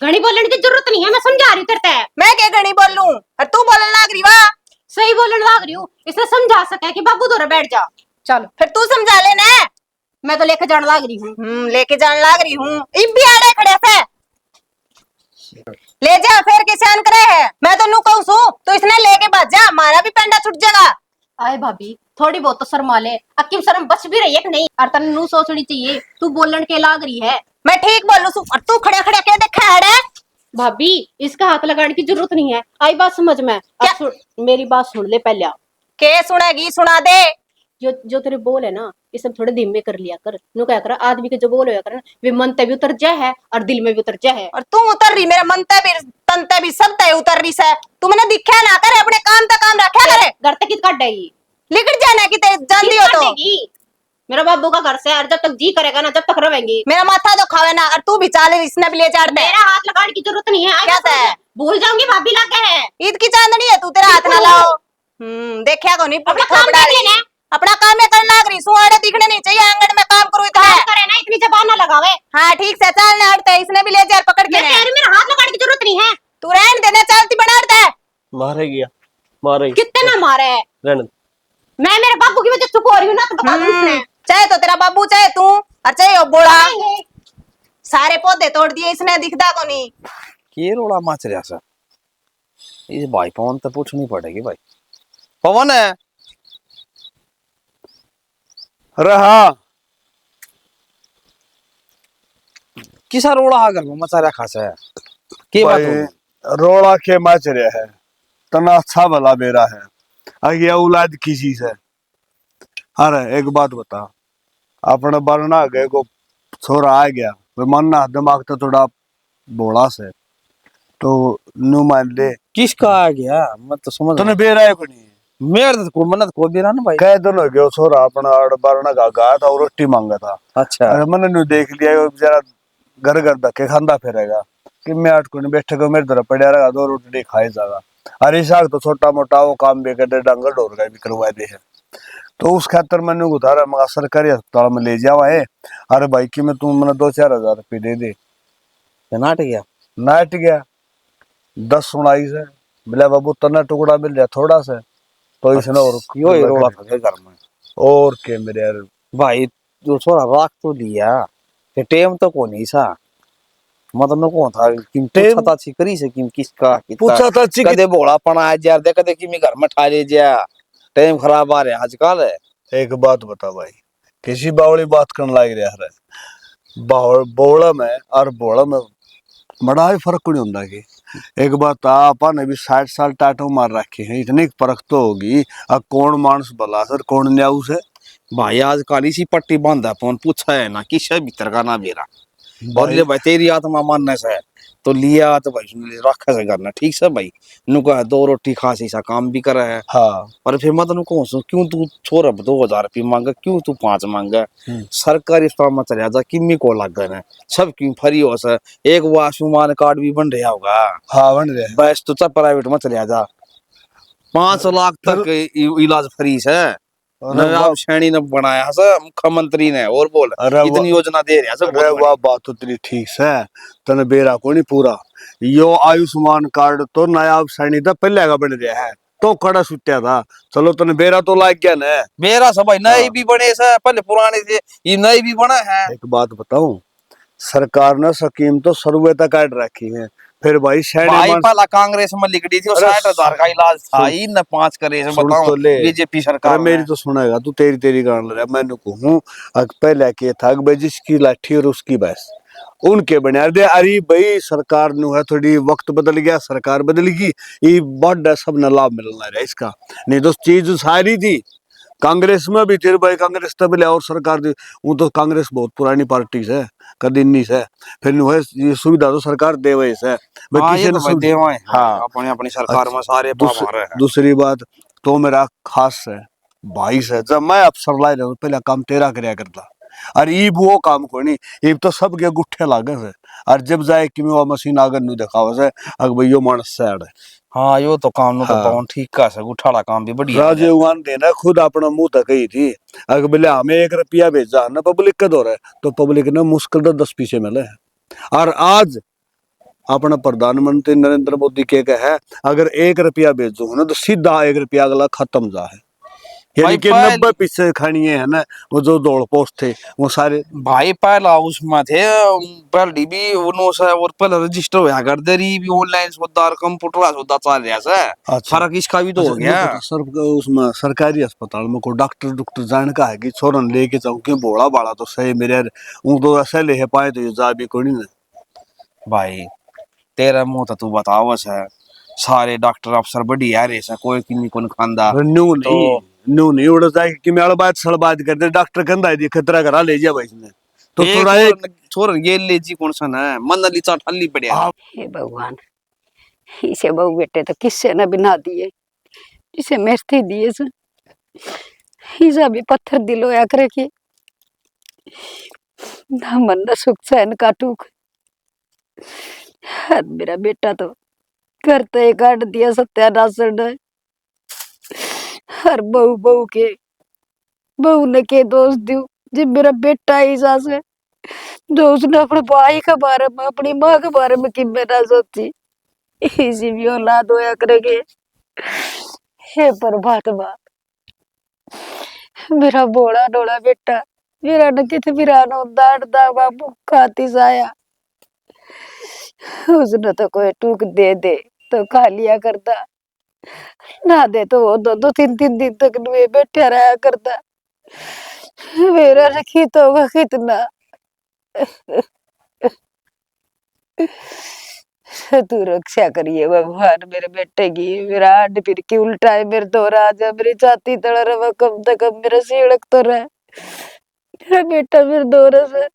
घड़ी बोलने की जरूरत नहीं है, मैं समझा रही हूँ तेरे ते। मैं क्या घड़ी बोल लूं और तू बोलने लग रही वाह। सही बोलने लग रही हूँ, इसे समझा सके कि बाबू दोरा बैठ जा। चल फिर तू समझा लेना। मैं तो लेके जाने लग रही हूँ। लेके जाने लग रही हूँ, इब भी आड़े खड़े से ले जा, फिर किसान करे है। मैं तो नू कहूं सू तो इसने लेके भाग जा, हमारा भी पेंडा छूट जाएगा। आए भाभी थोड़ी बहुत तो शर्मा ले, अक्कीम शर्म बच भी रही है कि नहीं? और तन नू सोचनी चाहिए, तू बोलन के लाग रही है। मैं ठीक बोलू सू और तू खड़े खड़े क्या देखा है? भाभी इसका हाथ लगाने की जरूरत नहीं है, आई बात समझ में। मेरी बात सुन ले पहले। के सुनेगी, सुना दे। जो तेरे बोल है ना, ये सब थोड़े धीमे कर लिया कर। नु क्या कर, आदमी के जो बोल होया कर ना, वे मन ते भी उतर जा है और दिल में भी उतर जा है। और तू उतर रही, मेरा मन ते भी तन ते भी सब ते उतर रही से। तू मैंने दिखा ना करे, अपने काम तक काम रखा करे। घर तक कित काट देगी? लिखट जाना कि ते जानती हो तो। मेरा बाबू का घर से, और जब तक जी करेगा ना जब तक रहेंगी। मेरा माथा तो खावे ना, और तू भी चाले इसने भी ले चाड़ दे। मेरा हाथ लगाने की जरूरत नहीं है। क्या है? भूल जाऊंगी भाभी लाके है। ईद की चांदनी है, तू तेरा हाथ ना लाओ। देखिया को नहीं अपना काम देख लेना। अपना काम में करना लग सुहाड़े दिखने नहीं चाहिए, आंगन में काम करो इतना करे ना, इतनी जबान ना लगावे। हाँ ठीक से चल ना, हटते इसने भी ले जा पकड़ के। मेरा हाथ लगाने की जरूरत नहीं है। तू रहन देना, चलती बना हटता है। मारे गया, मारे कितने ना मारे है। मैं मेरे बाबू की वजह से चुप हो रही हूँ ना, तो बता दो इसने। चाहे तो तेरा बाबू, चाहे तू, और चाहे वो बोला, सारे पौधे तोड़ दिए इसने, दिखता को नहीं। के रोड़ा मच रहा सर, इस भाई पवन तो पूछनी पड़ेगी। भाई पवन है रहा किसा रोड़ा घर में मचा रखा से, के बात हो? रोड़ा के मच रहा है, तना अच्छा भला बेरा है, आगे औलाद किसी से। अरे एक बात बता, अपने बरना गए को छोरा आ गया, वे मानना दिमाग तो थोड़ा बोला से, तो नू मान ले। किसका आ गया, मैं तो समझ तने बेरा है को नहीं? मेरे तो मन्नत को भी ना भाई। कह दो ना गयो छोरा अपना आड़ बारना का गाया था और रोटी मांगा था। अच्छा अरे मैंने न्यू देख लिया वो बेचारा घर घर धक्के खांदा फिरेगा कि मैं आठ को नहीं बैठे को मेरे तरफ पड़ा रहेगा, दो रोटी खाई जाएगा। अरे साग तो छोटा मोटा वो काम भी कर दे, डंगर ढोर का भी करवा दे है। तो उस खातर मैंने उतारा, मगर सरकारी अस्पताल में ले जावा है। अरे भाई कि मैं तुम मैंने 2-4 हजार रुपये दे दे। नाट गया। नाट गया 10 सुनाई से बोला बाबू तना टुकड़ा मिल जाए थोड़ा सा तो इसने और यो ही रोला था घर में। और के मेरे यार भाई जो छोरा राख तो लिया कि टेम तो को नहीं सा मतलब कौन था कि टेम- पूछा था छी करी से कि किसका पूछा था छी कि- कदे भोला पना आज यार दे कदे कि मैं घर में ठा ले जा टाइम खराब आ रहा है आजकल। एक बात बता भाई, किसी बावली बात करने लाग रहा है बोला में और बोला में बड़ा ही फर्क नहीं होता कि एक बात आपा ने भी 60 साल टाटो मार रखे हैं, इतनी फर्क तो होगी। अब कौन मानस भला सर कौन न्याऊ से भाई आज काली सी पट्टी बांधा फोन पूछा है ना किसे भीतर का ना मेरा और भाई। ले भाई तेरी आत्मा मानने से तो लिया तो भाई सुन ले रखा से करना ठीक से भाई नु का 2 रोटी खासी सा काम भी करे है। हाँ पर फिर मैं तनु कौन सू क्यों तू छोरा 2000 रुपये मांगा क्यों तू 5 मांगा सरकारी अस्पताल में चले जा किमी को लग गए सब क्यों फ्री हो से एक वो आयुष्मान कार्ड भी बन रहा होगा। हाँ बन रहे बस तो सब प्राइवेट में चले जा 5 लाख तक इलाज फ्री है। नवाब शैनी ने बनाया है मुख्यमंत्री ने और बोल इतनी योजना दे रहा है। अरे वाह बात तो तेरी ठीक है तने बेरा को नहीं पूरा यो आयुष्मान कार्ड तो नायाब सैनी था पहले का बन रहा है तो कड़ा सुट्या था। चलो तने बेरा तो लाग गया ना मेरा सब भाई नए भी बने से पहले पुराने थे ये नए भी बना है। एक बात बताऊं सरकार ने स्कीम तो सर्वे तक काट रखी है फिर भाई भाई पहला कांग्रेस में लिख दी थी 60,000 का इलाज था ही न 5 करे से बताओ तो बीजेपी सरकार मेरी तो सुनेगा तू तेरी गान ले रहा मैंने कहूं पहले के था कि जिसकी लाठी और उसकी बस उनके बना दे। अरे भाई सरकार नु है थोड़ी वक्त बदल गया सरकार बदल गई ये बड़ा सब न लाभ मिलना है इसका नहीं तो चीज सारी थी कांग्रेस में भी थे भाई कांग्रेस तब ले और सरकार दी वो तो कांग्रेस बहुत पुरानी पार्टी है कदी नहीं है फिर नु है ये सुविधा तो सरकार देवे है किसी ने देवा है। हाँ अपनी अपनी सरकार में सारे पाप आ रहे हैं। दूसरी बात तो मेरा खास है भाई से जब मैं अफसर ला रहा पहला काम तेरा करया करता और ईब वो काम को नहीं ईब तो सब के गुट्ठे लागे से और जब जाए कि वो मशीन आगर नु दिखावे से अग भाई यो मानस सैड है। हाँ यो तो काम नु तो हाँ। पाउन ठीक का से उठाड़ा काम भी बढ़िया राजीव गांधी ने खुद अपना मुंह तक कही थी अगर बोले हमें 1 रुपया भेजा ना पब्लिक का दौर है तो पब्लिक ने मुश्किल तो 10 पैसे मिले और आज अपना प्रधानमंत्री नरेंद्र मोदी के है अगर 1 रुपया भेजो ना तो सीधा 1 रुपया अगला खत्म जा है यानी कि 90 पैसे खानी है ना वो जो दौड़ पोस्ट थे वो सारे भाई पहला उसमें थे पहली भी उनो से और पहले रजिस्टर होया कर दे रही भी ऑनलाइन सुधार कंप्यूटर सुधार चल रहा है। अच्छा। फर्क इसका भी तो हो गया सर उसमें सरकारी अस्पताल में कोई डॉक्टर जान का है कि छोरन लेके जाऊं कि बोला बाड़ा तो सही मेरे वो तो ऐसे ले पाए तो जा भी कोई नहीं भाई तेरा मुंह तो तू बतावस है सारे डॉक्टर अफसर बढ़िया रे से कोई किन्नी कोन खांदा न्यू नहीं उड़ जाए कि मैं बात सड़बात करते डॉक्टर कहंदा है खतरा करा ले जा भाई ने तो थोड़ा एक छोरन गेल ले जी कौन सा ना मन ली चाट हल्ली पड़या। हे भगवान इसे बहु बेटे तो किससे न बिना दिए जिसे मेहनती दिए से हिजा भी पत्थर दिलो या करे कि ना मन न सुख चैन का टूक मेरा बेटा तो करते ही काट दिया सत्यानाश ने हर बहू ने के दोष दियो जब मेरा बेटा ही से जो उसने अपने भाई के बारे में अपनी माँ के बारे में कि ना सोची इसी भी औलाद होया करेंगे। हे परमात्मा मेरा बोला डोला बेटा मेरा न कित बिरान दाड़ दावा भूखा तिसाया उसने तो कोई टूक दे तो खा लिया करता ना दे तो वो 2-3 दिन तक नुए बैठा रहा करता मेरा रखी तो होगा कितना तू रक्षा करिए भगवान मेरे बेटे की मेरा हड्ड फिर की उल्टा है मेरे तो राजा मेरी छाती तड़ रहा कम से कम मेरा सीढ़क तो रहा मेरा बेटा मेरे दोरस है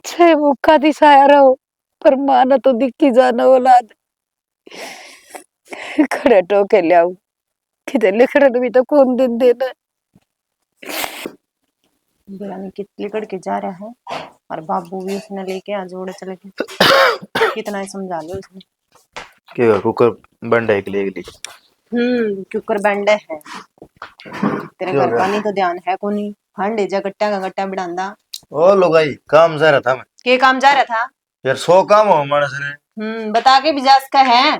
छह भूखा दिसाया रहो पर माना तो दिखी जाना औलाद खड़े टोके लियाऊ किते लिखड़न भी तो कौन दिन देना। बिरानी कितनी लड़के जा रहा है और बाबू भी उसने लेके आ जोड़े चले गए। कितना ही समझा लो उसने। क्या कुकर बन रहा है के लिए कुकर बैंड है। तेरे क्यों घर का नहीं तो ध्यान है को नहीं। हांडे जा गट्टा का गट्टा बिड़ांदा। ओ लोगाई काम जा रहा था मैं के काम जा रहा था? यार 100 काम हो मानस ने बता के बिजाज का है।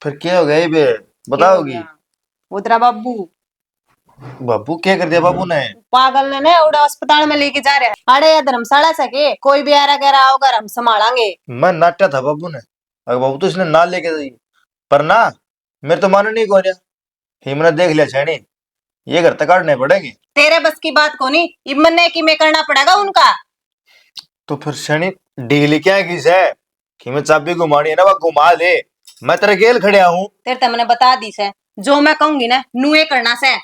फिर क्या हो गया ये बे क्या हो बताओगी गया? वो तेरा बाबू बाबू क्या कर दिया बाबू ने पागल ने ना उड़ा अस्पताल में लेके जा रहे हैं। अरे या धर्मशाला से के कोई भी आरा गहरा होगा हम संभालेंगे। मैं नाटा था बाबू ने अगर बाबू तो इसने ना लेके जाइए पर ना मेरे तो मानो नहीं को रहा हिमने देख लिया छेनी ये घर तक काटने पड़ेंगे। तेरे बस की बात को नहीं इमने की में करना पड़ेगा उनका। तो फिर शनि डील क्या की है कि मैं चाबी घुमानी है ना वह घुमा दे मैं तेरे गेल खड़िया हूँ। तेरे तमने बता दी से जो मैं कहूंगी ना नुए करना से।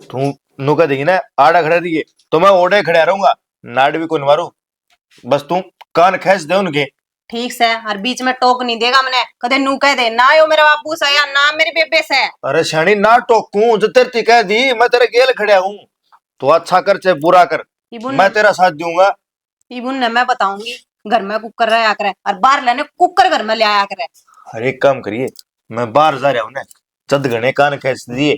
तू नु कह देगी ना आड़ा खड़ा दिए तो मैं ओडे खड़ा रहूंगा नाड़ भी कौन मारू बस तू कान खींच दे उनके। ठीक से और बीच में टोक नहीं देगा मैंने कदे नू कह दे ना यो मेरे बाबू से या ना मेरे बेबे से। अरे शनि ना टोकूं जो तेरे कह दी मैं तेरे गेल खड़ा हूँ तो अच्छा कर चाहे बुरा कर मैं तेरा साथ दूंगा। इबुन ने मैं बताऊंगी घर में कुकर रहा करे और बाहर लेने कुकर घर में ले आया करे। हर एक काम करिए मैं बाहर जा रहा हूँ ना चद घने कान खींच दिए।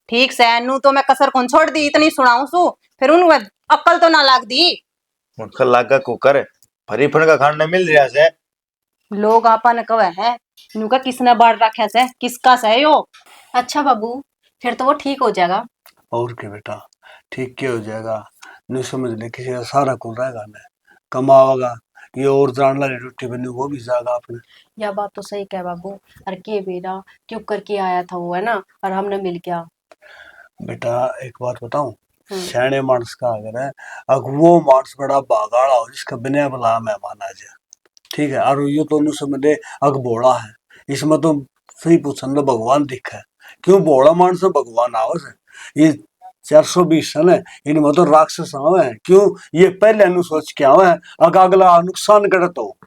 ठीक से नू तो मैं कसर कौन छोड़ दी इतनी सुनाऊं सु फिर उन अक्ल तो ना लाग दी। उनका लागा कुकर फरी फन का खाना मिल रहा है लोग आपा ने कहे है नू का किसने बाढ़ रखा से किसका से यो। अच्छा बाबू फिर तो वो ठीक हो जाएगा। और क्या बेटा ठीक क्या हो जाएगा। नहीं समझ ले किसी का सारा कुल रहेगा ना कमाओगा ये और जान ला रोटी बनी वो भी जाएगा आपने। यह बात तो सही कह बाबू। अरे के बेटा क्यों करके आया था वो है ना और हमने मिल गया। बेटा एक बात बताऊं सियाने मानस का अगर है अगर वो मानस बड़ा बागाड़ा हो जिसका बिना बुला मेहमान आ जाए ठीक है और ये तो नहीं समझ ले अग बोड़ा है इसमें तो सही पूछन तो भगवान दिखा है क्यों बोड़ा मानस भगवान आओ से ये 420 सन है इनमें तो राक्षस आवे है क्यों ये पहले नु सोच के आवे है अगला नुकसान करत हो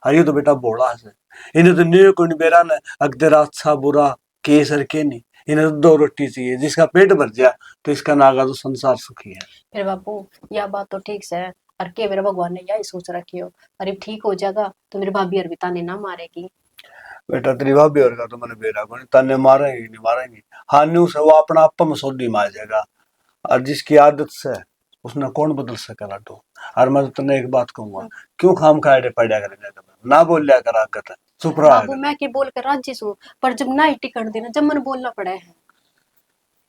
और ये तो बेटा बोला है इन्हें तो न्यू कोई बेरा ने अग तेरा अच्छा बुरा केसर के नहीं इन्हें तो 2 रोटी चाहिए जिसका पेट भर जाए तो इसका नागा तो संसार सुखी है। फिर बापू यह बात तो ठीक से है और के मेरा भगवान ने यही सोच रखी हो। अरे ठीक हो जाएगा तो मेरी भाभी अर्पिता ने ना मारेगी। बेटा तेरी भाभी और का तो मैंने बेरा को नहीं तन्ने मारेंगे नहीं मारेंगे हाँ न्यू से वो अपना आपा मसौदी मार जाएगा और जिसकी आदत से उसने कौन बदल सके लाटो। और मैं तो तन्ने एक बात कहूंगा क्यों खाम खाए पड़ा करेगा ना बोल लिया कर आगत है चुप रहा बाबू मैं के बोल कर राजी हूँ पर जब ना ही टिकट देना जब मन बोलना पड़ा है।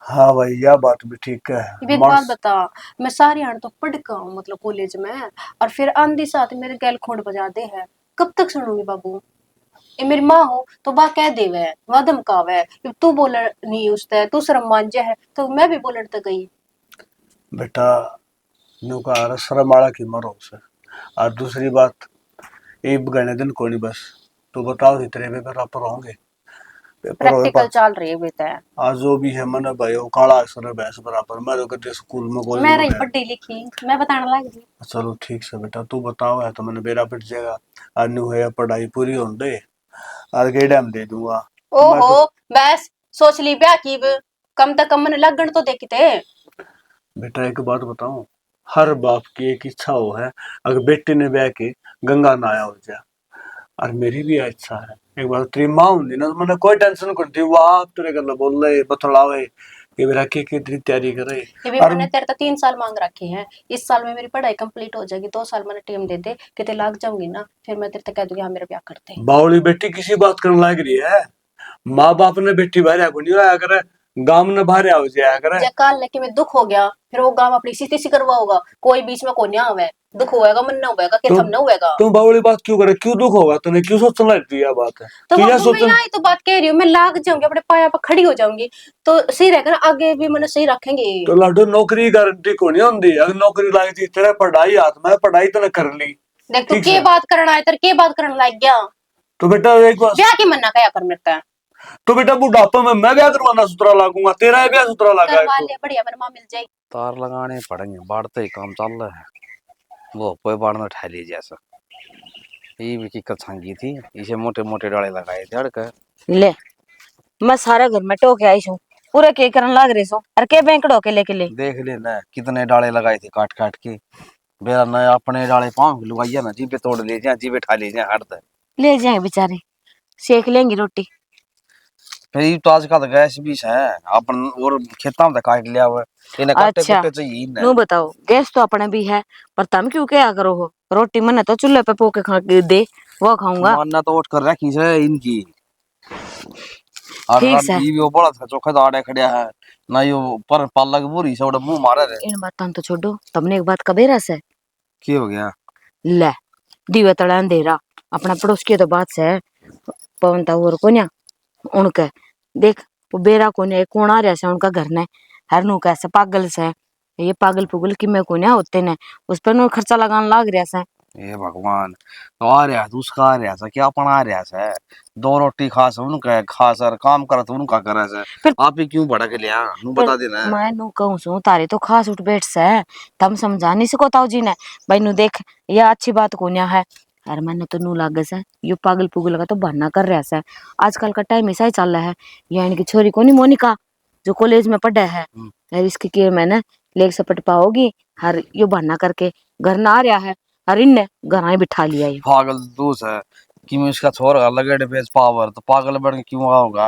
हाँ भाई यह बात भी ठीक है। एक बात बता मैं सारी आन तो पढ़ का हूँ मतलब कॉलेज में और फिर आंधी साथ मेरे गैल खोड़ बजा दे है कब तक सुनूंगी बाबू। ये मेरी माँ हो तो वह कह देवे वह धमकावे तू बोल नहीं उसते तू शर्म मान जा है तो मैं भी बोलने तक गई। बेटा न्यू का शर्माड़ा की मरो से और दूसरी बात एक गणे दिन कोनी बस तो बताओ तेरे पेपर आप होंगे पेपर प्रैक्टिकल चल रही है बेटा आज जो भी है मन भाई वो काला अक्षर है भैंस बराबर मैं तो कभी स्कूल में कॉलेज मैं में रही पढ़ी लिखी मैं बताने लग गई। चलो ठीक से बेटा तू बताओ है तो मैंने बेरा पिट जाएगा अन्नू है पढ़ाई पूरी होने दे और गेड़ा में दे दूंगा। ओहो बस सोच ली ब्याह की कम तक कम मन लगन तो देखते। बेटा एक बात बताऊं हर बाप की एक इच्छा हो है अगर बेटे ने ब्याह के गंगा नहाया हो जाए और मेरी भी इच्छा है एक बार तेरी माँ होंगी ना तो मैंने कोई टेंशन करती वाह तेरे गल बोल रहे बतलावे कि मेरा के तेरी तैयारी करे। ये भी मैंने तेरे तो 3 साल मांग रखे हैं इस साल में मेरी पढ़ाई कंप्लीट हो जाएगी 2 साल मैंने टाइम दे दे कि ते लाग जाऊंगी ना फिर मैं तेरे तक कह दूंगी हाँ मेरा ब्याह करते बावली बेटी किसी बात करने लायक रही है माँ बाप ने बेटी बाहर को नहीं आया करे गांव ने बाहर आ जाया करे जब काल लेके में दुख हो गया फिर वो गांव अपनी स्थिति से करवाओगा कोई बीच में कोई नहीं आवे दुख होएगा मन ना होएगा कि थम ना होएगा। तुम बावली बात क्यों करे क्यों दुख होगा तूने क्यों सोचने लगती है बात है तो यह मैं यहाँ तो बात कह रही हूँ मैं लाग जाऊंगी अपने पाया पर खड़ी हो जाऊंगी तो सही रहेगा ना आगे भी मैंने सही रखेंगे। तो लाडो नौकरी गारंटी को नहीं होती अगर नौकरी लाग थी तेरे पढ़ाई हाथ में पढ़ाई तूने कर ली देख तू के बात करना है तेरे के बात करने लग गया तो बेटा एक बार ब्याह की मन्ना क्या कर मेरे तो बेटा बुढ़ापे में मैं ब्याह करवाना सुतरा लागूंगा तेरा ही ब्याह सुतरा लगा करवा ले बढ़िया मेरी माँ मिल जाएगी। तार लगाने पड़ेंगे बाढ़ते ही काम चल रहा है वो कोई बाढ़ में उठा ली जैसा ये भी की कछांगी थी इसे मोटे मोटे डाले लगाए थे अड़कर ले मैं सारा घर में टोके आई हूँ पूरे के करन लाग रहे सो अरे के बैंकड़ो के लेके देख लेना कितने डाले लगाए थे काट काट के। मेरा न अपने डाले पाँव लुगाइया ना जीबे तोड़ ले जाए जीबे ठा ले जाए हट। ले जाए बेचारे सेक लेंगी रोटी। फिर ये तो आजकल गैस भी है अपन और खेता में काट लिया हुआ इन्हें काटे अच्छा कुटे चाहिए नू बताओ गैस तो अपने भी है पर तुम क्यों क्या करो हो रोटी मैंने तो चूल्हे पे पोके खा के दे वो खाऊंगा। मानना तो उठ कर रखी से इनकी और ठीक है ये वो बड़ा था चोखा दाड़े खड़िया है ना यो पर पालक बुरी से उड़ा मुंह मारा रे। इन बात तो छोड़ो तुमने एक बात कबेरा से क्या हो गया ले दीवे तड़ा अंधेरा अपना पड़ोस की तो बात से पवन था और कोन्या उनके देख वो बेरा कोन्या एक कोण आ रहा से उनका घर ने हर नु कैसे पागल से ये पागल पुगल कि मैं कोन्या होते ने उस पर नु खर्चा लगाने लाग रहा से। ये भगवान तो आ रहा है उसका आ रहा है क्या अपन आ रहा है दो रोटी खा से उनका खा सर काम कर तो उनका करे से फिर आप ही क्यों भड़क लिया नु बता देना। मैं नु कहूं सु तारे तो खास उठ बैठ से तम समझा नहीं सको ताऊ जी ने भाई नु देख ये अच्छी बात कोन्या है अरे मैंने तो नू लागे से यो पागल पुगल का तो बहाना कर रहा है आजकल का टाइम ऐसा ही चल रहा है। ये इनकी छोरी कोनी मोनिका जो कॉलेज में पढ़ा है यार इसकी के मैंने लेग सपट पाओगी हर यो बहाना करके घर ना आ रहा है हर इनने घर ही बिठा लिया ये पागल दूस है कि मैं इसका छोरा लगे फेस पावर तो पागल बन के क्यों होगा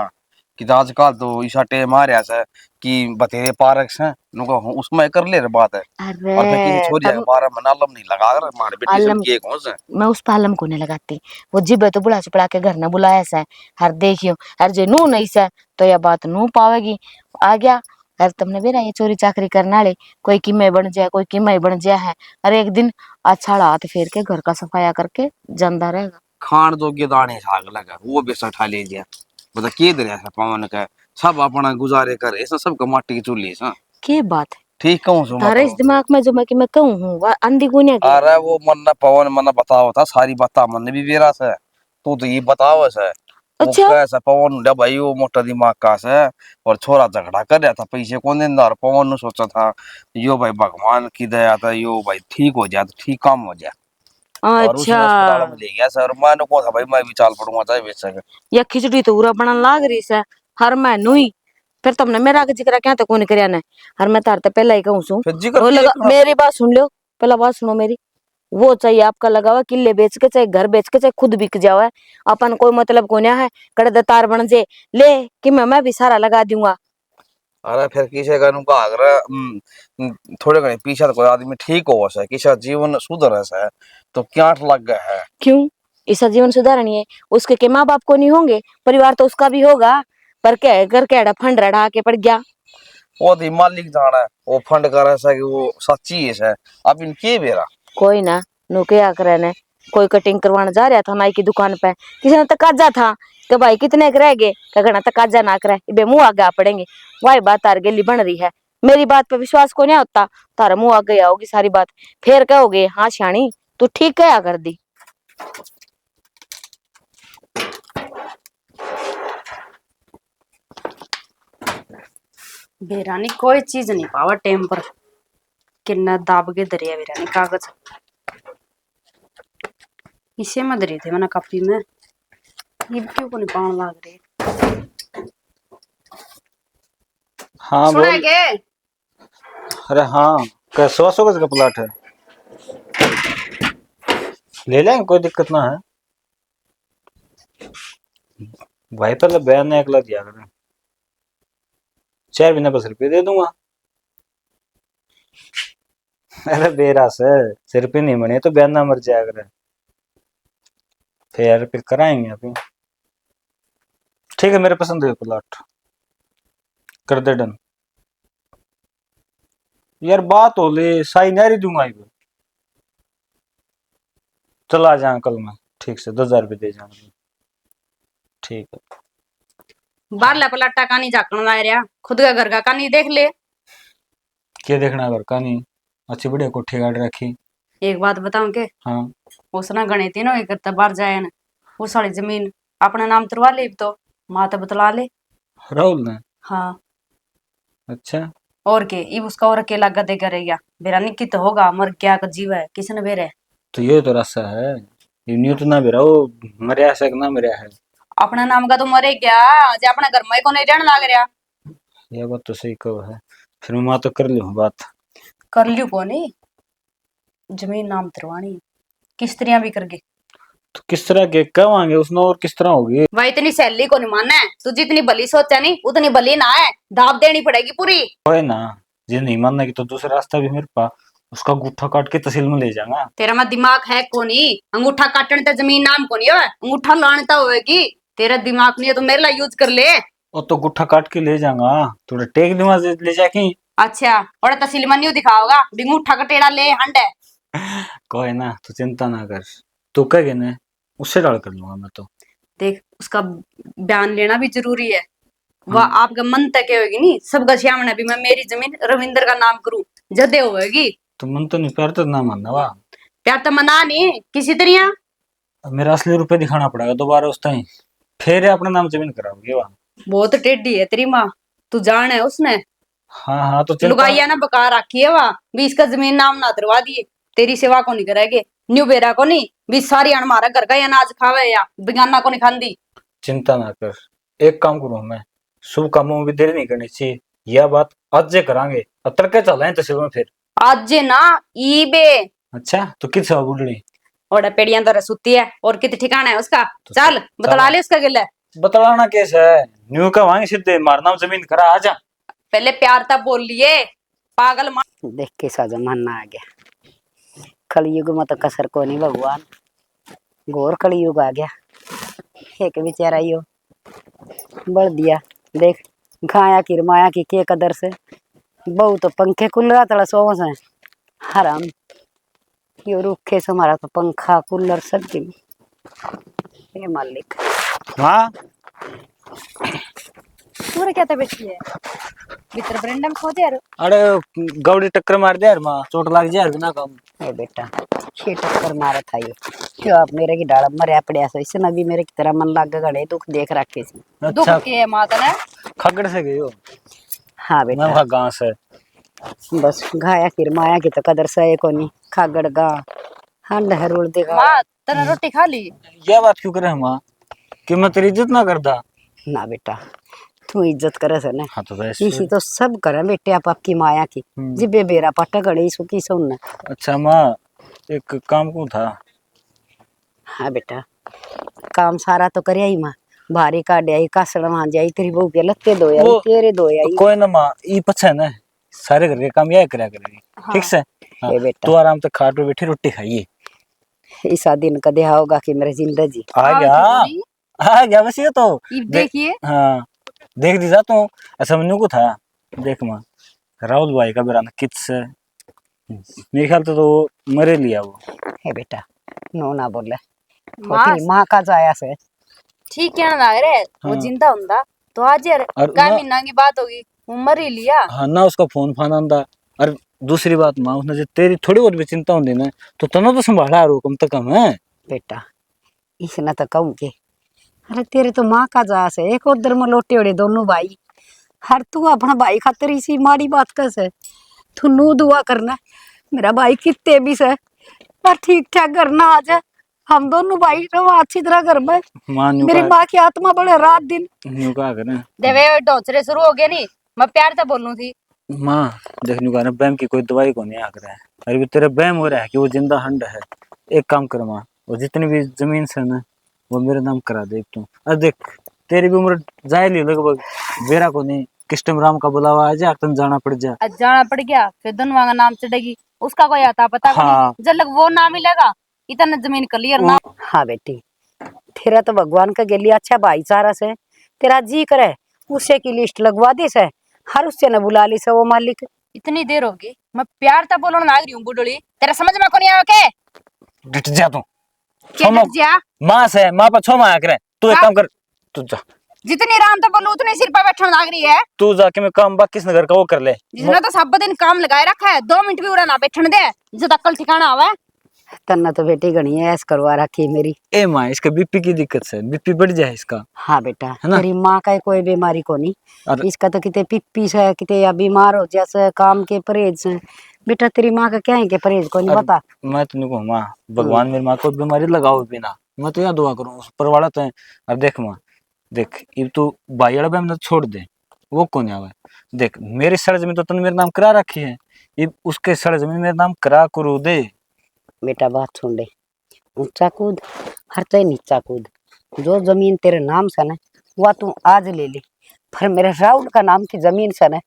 कि आजकल तो ईसा टेम आ रहा है कि बतेरे पारक से नुको उसमें कर ले रे बात है और फिर किसी अरे छोरी है बारह में नालम नहीं लगा कर मारे बेटी आलम सब के कौन से मैं उस पालम को नहीं लगाती वो जिबे तो बुला चुपड़ा के घर न बुलाया से हर देखियो हर जे नू नहीं से तो यह बात नू पावेगी आ गया हर तुमने भी ये चोरी चाकरी करने वाले कोई किमे बन जाए कोई किमे बन जाए है हर एक दिन अच्छा हाथ फेर के घर का सफाया करके जानदा रहेगा खान जोगे दाने साग लगा वो भी सठा ले दिया बता के दे रहा पवन का सब अपना गुजारे करे सब का माटी की चूल्ही सा के बात है ठीक कहूँ सो तारे इस दिमाग में जो मैं कहूँ हूँ वह अंधी गुनिया की अरे वो मन पवन मन बताओ था सारी बता मन भी बेरा से तो ये बताओ से वो अच्छा कैसा पवन उड़ा भाई वो मोटा दिमाग का से और छोरा झगड़ा कर रहा था पैसे कौन देना और पवन ने सोचा था यो भाई भगवान की दया था यो भाई ठीक हो जाए तो ठीक काम हो जाए और उसने अस्पताल में अच्छा ले गया सर मैं को था भाई मैं भी चाल पड़ूंगा चाहे बेच सके या खिचड़ी तो उरा बनन लाग रही से हर मैं नुई फिर तुमने मेरा आगे जिक्र क्या तो कौन करया ने हर मैं तार ते पहले ही कहूं सु फिर जिक्र वो किया लगा क्यों? मेरी बात सुन लो पहला बात सुनो मेरी वो चाहिए आपका लगा हुआ किले बेच के चाहे घर बेच के चाहे खुद बिक जाओ अपन कोई मतलब कोन्या है कड़े तार बन जे ले कि मैं भी सारा लगा दूंगा। अरे फिर किसे का नुका अगर थोड़े घने पीछे तो कोई आदमी ठीक हो से किसा जीवन सुधर है तो क्या लग गया है क्यों इसका जीवन सुधारनी है उसके के माँ बाप को नहीं होंगे परिवार तो उसका भी होगा पर क्या कर क्या फंड रढ़ा के पड़ गया वो दी मालिक जाना है वो फंड कर ऐसा कि वो सच्ची है अब इनके बेरा कोई ना नु क्या करे ने कोई कटिंग करवाने जा रहा था नाई की दुकान पे किसी ने तकाजा था कि भाई कितने के रह गए कगना तकाजा ना करे इबे मुंह आगे आ पड़ेंगे वाई बात तार गेली बन रही है मेरी बात पे विश्वास को नहीं होता तारा मुंह आगे आओगी सारी बात फिर कहोगे हाँ श्याणी तू ठीक क्या कर दी। बेरानी कोई चीज नहीं पावा टेम पर किन्ना दाब के दरिया बेरानी कागज इसे में दरी थे मैंने कॉपी में ये क्यों को नहीं पावन लाग रहे हाँ सुना बोल। के अरे हाँ क्या 100 गज का प्लाट है ले लेंगे कोई दिक्कत ना है भाई पहले बयान ने 1 लाख दिया करें 4 महीने 10 रुपये दे दूंगा। अरे बेरा से रुपये नहीं बने तो बयान ना मर जाया करे फिर कराएंगे अभी। ठीक है मेरे पसंद है प्लाट कर दे डन यार बात हो ले साई नहीं दूंगा ये चला जाए कल मैं ठीक से 10,000 रुपये दे जाऊंगा ठीक है। बाहर ला पलाटा का नहीं झाकण ला रहा खुद का घर का नहीं देख ले क्या देखना घर का नहीं अच्छी बढ़िया कोठी गाड़ रखी। एक बात बताऊं के हाँ उसना गणे तीनों एक करता बाहर जाए ना वो सारी जमीन अपने नाम तुरवा ले तो माता बतला ले राहुल ने हाँ अच्छा और के इब उसका और अकेला गदे करेगा बेरानी की तो होगा मर क्या का जीव है किसने बेरे तो ये तो रास्ता है यूं तो ना बेरा वो मरिया से ना मरिया है अपने नाम का तो मरे क्या जे अपने घर में को नहीं रहने लाग रहा ये बात तो सही कहो है। फिर मैं माँ तो कर लूँ बात। कर लियो कोनी, जमीन नाम तरवानी किस तरह भी करके। तो किस तरह के कमाएंगे उसने, और किस तरह होगी? वह इतनी सैलरी को नहीं मानना है, तू जितनी भली सोचा नहीं उतनी भली ना है, दाब देनी पड़ेगी पूरी। है ना, जिस नहीं मानना की तो दूसरा रास्ता भी मेरे पास, उसका गुट्ठा काट के तहसील में ले जाऊंगा। तेरा में दिमाग है कोनी, अंगूठा काटने ते जमीन नाम कोनी है, अंगूठा लानता होएगी। तेरा दिमाग नहीं है तो मेरे लिए यूज कर ले। और तो गुट्ठा काट के ले जाऊंगा, थोड़ा टेक दूंगा ले जाके। अच्छा, और तहसील में नहीं दिखाओगा, अंगूठा का टेढ़ा ले हंड है। कोई ना, तू चिंता ना कर, तू कहेगा ना उससे डाल कर लूंगा मैं तो। देख, उसका बयान लेना भी जरूरी है। वह आपका मन तक होगी नहीं, सबका सामने भी मैं मेरी जमीन रविंद्र का नाम करूं, जदे होगी। तो मन तो नहीं, प्यार तो ना मानना वाह। प्यार तो मना नहीं किसी तरह। अब मेरा असली रुपए दिखाना पड़ेगा दोबारा उस टाइम, फिर अपने नाम जमीन कराओगे वाह। बहुत टेढ़ी है तेरी माँ, तू जान है उसने। हाँ हाँ तो चिंता। लुगाइया ना बका रखी है वह भी, इसका जमीन नाम ना करवा दिए, तेरी सेवा को नहीं करेगे। न्यू बेरा को नहीं भी, सारी हमारा घर का ही अनाज खावे या बिगाना को नहीं खांदी। चिंता ना कर, एक काम करूं मैं, शुभ कामों में भी देरी नहीं करनी चाहिए। यह बात आज जे करांगे, अब तड़के चल रहे हैं तहसील में फिर। आज जे ना ई बे। अच्छा तो किस है बुढ़ड़ी? और पेड़ियां तो रसूती है, और कित ठिकाना है उसका? तो चल बतला ले उसका गिल्ला। बतलाना कैसे है, न्यू का वांगे सीधे मारना जमीन करा आजा। पहले प्यार तब बोल लिए पागल माँ। देख कैसा जमाना आ गया, कलयुग में तो कसर को नहीं भगवान, घोर कलयुग आ गया। एक बेचारा यो बढ़ दिया, देख घाया की माया की के कदर से, बहु तो पंखे कूलर तला सो से हराम, यो रुखे से हमारा तो पंखा कूलर सब की। ये मालिक हाँ पूरा क्या बैठी है भीतर बरंडा में खो दे यार। अरे गौड़ी टक्कर मार दे यार माँ, चोट लग जाए यार बिना काम। ए बेटा ये टक्कर मारा था ये, क्यों आप मेरे की डाड़ा मरिया पड़िया से, इसने भी मेरे की तरह मन लाग गड़े दुख देख रखे से। दुख अच्छा के माता ने खगड़ से गई हो? हाँ मैं बेटा वहाँ गाँव से। बस घाया की माया की तो कदर से कोनी, खागड़ गा हंड हरुड़ दिखा। माँ तने रोटी खा ली? यह बात क्यों करे माँ कि मैं तेरी इज्जत ना करता? ना बेटा तू इज्जत करे से ना, हाँ तो वैसे। इसी तो सब करे बेटे आप आपकी माया की, जिबे बेरा पाटा गड़े सुखी सुन। अच्छा माँ एक काम को था। हाँ बेटा काम सारा तो करे ही माँ, भारी काट आई कासड़ वहां जाई, तेरी बहू के लत्ते दो आई, वो- तेरे दो आई। कोई ना माँ, ये पछा है ना, सारे घर के काम यह करया करेगी। ठीक से हाँ, ए बेटा तू आराम से खाट पे बैठी रोटी खाइए। ऐसा दिन कदे होगा कि मेरे जिंदगी आ गया बस ये तो देखिए। हाँ देख दी जाता हूँ। ऐसा मनु को था, देख माँ राहुल भाई का बेरा कित से मेरे ख्याल से तो वो मरे लिया वो। है बेटा नो ना बोले, माँ तेरी माँ का जाया से ठीक क्या ना लग रहा है, वो हाँ। जिंदा हुंदा तो आज यार और का ना- महीना की बात होगी, उम्र ही लिया। हाँ ना उसका फोन फान आंदा। और दूसरी बात माँ उसने जो तेरी थोड़ी बहुत भी चिंता होती ना, तो तना तो संभाला रो कम से कम है। बेटा इसने तो कहूँ के, अरे तेरे तो माँ का जा से, एक उधर में लोटे ओड़े दोनों भाई, हर तू अपना भाई खातर इसी माड़ी बात कैसे, तू नू दुआ करना मेरा भाई कितने भी से पर ठीक ठाक करना आ जाए, हम दोनों भाई रहो अच्छी तरह घर में, माँ न्यू मेरी का माँ की आत्मा बढ़े रात दिन। न्यू का करे देवे डोचरे शुरू हो गए नहीं, मैं प्यार से बोलूं थी। माँ देख न्यू का बैम की कोई दवाई को नहीं आकर है, अरे भी तेरा बैम हो रहा है कि वो जिंदा हंड है। एक काम कर माँ, वो जितनी भी जमीन से ना वो मेरे नाम करा दे तू। अरे देख तेरी भी उम्र जाए ली लगभग, बेरा को नहीं किस टाइम राम का बुलावा आ जाए तन जाना पड़ जा। आज जाना पड़ गया फिर धनवा का नाम चढ़ेगी, उसका कोई आता पता को हाँ। नहीं, जब लग वो नाम ही लगा इतना जमीन क्लियर ना। हाँ बेटी तेरा तो भगवान का गेली अच्छा भाईचारा से, तेरा जी करे उससे की लिस्ट लगवा दी से, हर उससे न बुला ली से वो मालिक। इतनी देर होगी मैं प्यार से बोलने लग रही हूँ बुढ़ड़ी, तेरा समझ में को नहीं आया के? डट जा तू, क्या छोमा- डट जा? माँ से माँ पर छो माया करे। तू एक काम कर, तू जा, जितनी राम तो बोलूं उतनी सिर पर बैठने लग रही है। तू जाके मैं काम बाकी किस नगर का वो कर ले। जिसने तो सब दिन काम लगाए रखा है, 2 मिनट भी उड़ा ना बैठने दे, जो अक्ल ठिकाना आवे। तन्ना तो बेटी घनी ऐस करवा रखी मेरी। ए माँ इसका बीपी की दिक्कत है, बीपी बढ़ जाए इसका। हाँ बेटा है ना? तेरी माँ का कोई बीमारी को नहीं, और इसका तो कितने पिप्पी से कितने या बीमार हो जैसे काम के परहेज से, बेटा तेरी माँ का क्या है के परहेज को नहीं और बता। मैं तुमको कहूँ माँ, भगवान मेरी माँ को बीमारी लगाओ बिना, मैं तो यहाँ दुआ करूँ उस पर वाला तो है। अब देख माँ देख, ये तू भाई वाला बैम छोड़ दे, वो कौन आवा? देख मेरी सड़ जमीन तो तूने मेरे नाम करा रखी है, ये उसके सड़ जमीन मेरे नाम करा करू दे। बेटा बात सुन ले, ऊंचा कूद हर चाहे नीचा कूद, जो जमीन तेरे नाम से न वह तू आज ले ले, पर मेरे राहुल का नाम की जमीन से न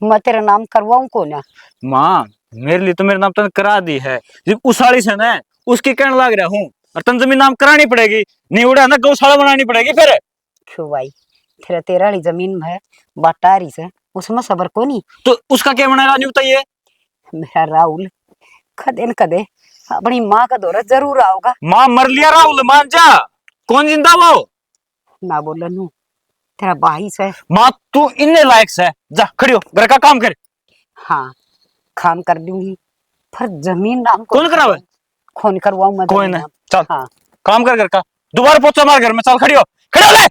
मैं तेरा नाम करवाऊं को ना। माँ मेरे लिए तो मेरे नाम तूने करा दी है, उसाड़ी से ना उसकी कहने लग रहा हूँ, और तन जमीन नाम करानी पड़ेगी, नहीं उड़ा ना गौशाला बनानी पड़ेगी फिर। क्यों भाई, तेरा तेरा वाली जमीन है बटारी से, उसमें सबर को नहीं। तो उसका क्या बनाएगा नहीं बताइए। मेरा राहुल कदे न कदे अपनी माँ का दौरा जरूर आओगा। माँ मर लिया राहुल, मान जा, कौन जिंदा वो? ना बोलन हूँ तेरा भाई से। माँ तू इन्ने लायक से, जा खड़ी हो घर का काम कर। हाँ काम कर दूंगी, पर जमीन नाम को कौन करावे? कौन करवाऊं मैं? कोई जमीन ना, नाम। चल हाँ काम कर घर का, दोबारा पोछा मार घर में, चल खड़ी हो, खड़ी हो ले,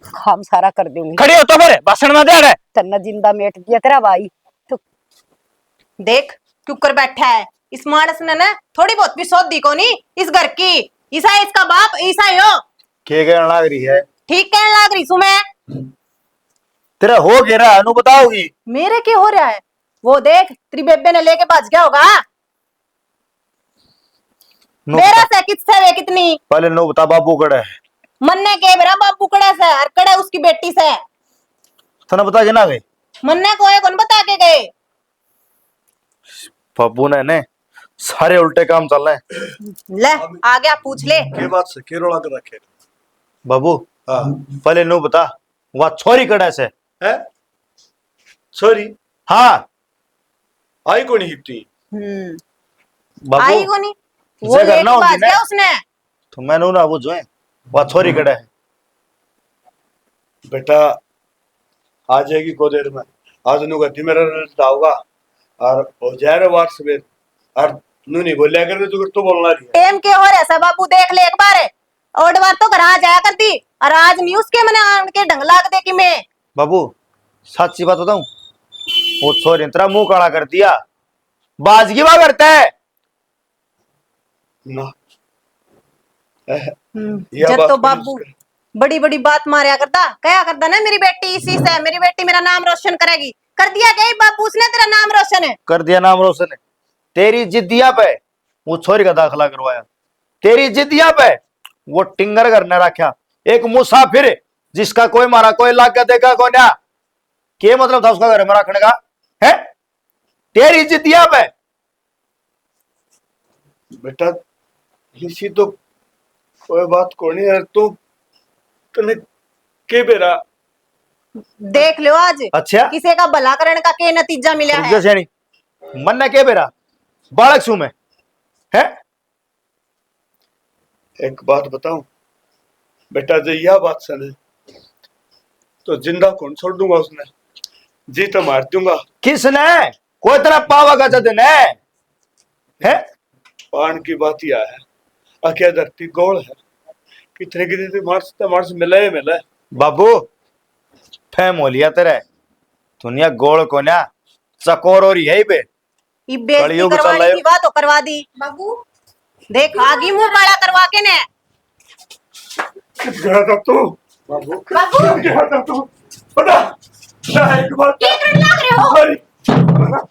काम सारा कर दूंगी। खड़ी हो तो फिर भाषण में दे रहे। तन्ना जिंदा मेट दिया तेरा भाई तो। देख क्यों कर बैठा है इस मानस ने ना, थोड़ी बहुत भी सोच दी को नहीं इस घर की। ईसा इसका बाप ईसा हो। के कहने लग रही है? ठीक कहने लग रही सु मैं। तेरा हो गया रहा नु बताओगी? मेरे क्या हो रहा है वो देख, तेरी बेबे ने लेके भाज गया होगा। मेरा से किससे वे कितनी पहले नो बता बाबू कड़ा है? मन्ने के मेरा बाबू कड़ा से और कड़ा उसकी बेटी से। तना बता के ना गए? मन्ने को कौन बता के गए? बाबू ने सारे उल्टे काम चल रहे हैं। ले आ गया, पूछ ले। के बात से के रोला कर रखे बाबू? हाँ पहले नो बता, वह छोरी कड़ा से है? छोरी? हाँ आई को नहीं हिपती बाबू, आई को नहीं, वो लेके भाज गया उसने। तो मैं ना वो जो है वह छोरी कड़ा है। बेटा आ जाएगी को देर में, आज नु गति मेरा होगा और हो जाए वार सवेर, और नु नहीं बोलिया कर तो बोलना रही है। टेम के हो रहा बाबू, देख ले एक बार, और बार तो घर आ जाया करती, और आज नहीं उसके मने आन के ढंग लाग दे कि मैं। बाबू सच्ची बात बताऊं, वो छोरी तेरा मुंह काला कर दिया, बाजगी बा करता है ना। जब तो बाबू बड़ी बड़ी बात मारिया करता, कया करता ना मेरी बेटी इसी से, मेरी बेटी मेरा नाम रोशन करेगी। कर दिया क्या बाबू उसने तेरा नाम रोशन? है कर दिया नाम रोशन है। तेरी जिद्दिया पे वो छोरी का दाखिला करवाया, तेरी जिद्दिया पे वो टिंगर करने रखा, एक मुसाफिर जिसका कोई मारा कोई लाग के देखा कोई ना, क्या मतलब था उसका घर में रखने का है? तेरी जिद्दिया पे बेटा इसी तो कोई बात को नहीं है, तू तने के बेरा देख लो आज। अच्छा किसी का भला करने का क्या नतीजा मिला है? मन ने के बेरा बालक सू में है। एक बात बताऊं बेटा, जो यह बात सुने तो जिंदा कौन छोड़ दूंगा, उसने जी तो मार दूंगा। किसने? कोई तरह पावा का जदन है? पान की बात यह है, अकेला धरती गोल है, कितने कितने मार्स मिले मिले। बाबू फैम हो लिया तेरे, दुनिया गोल को ना चकोर और यही पे ये बेइज्जती करवाने की बात तो करवा दी बाबू। देख आगे मुंह काला करवा के ने। गया था तू बाबू, गया था तू बता एक बार क्या करने लग रहे हो? अरे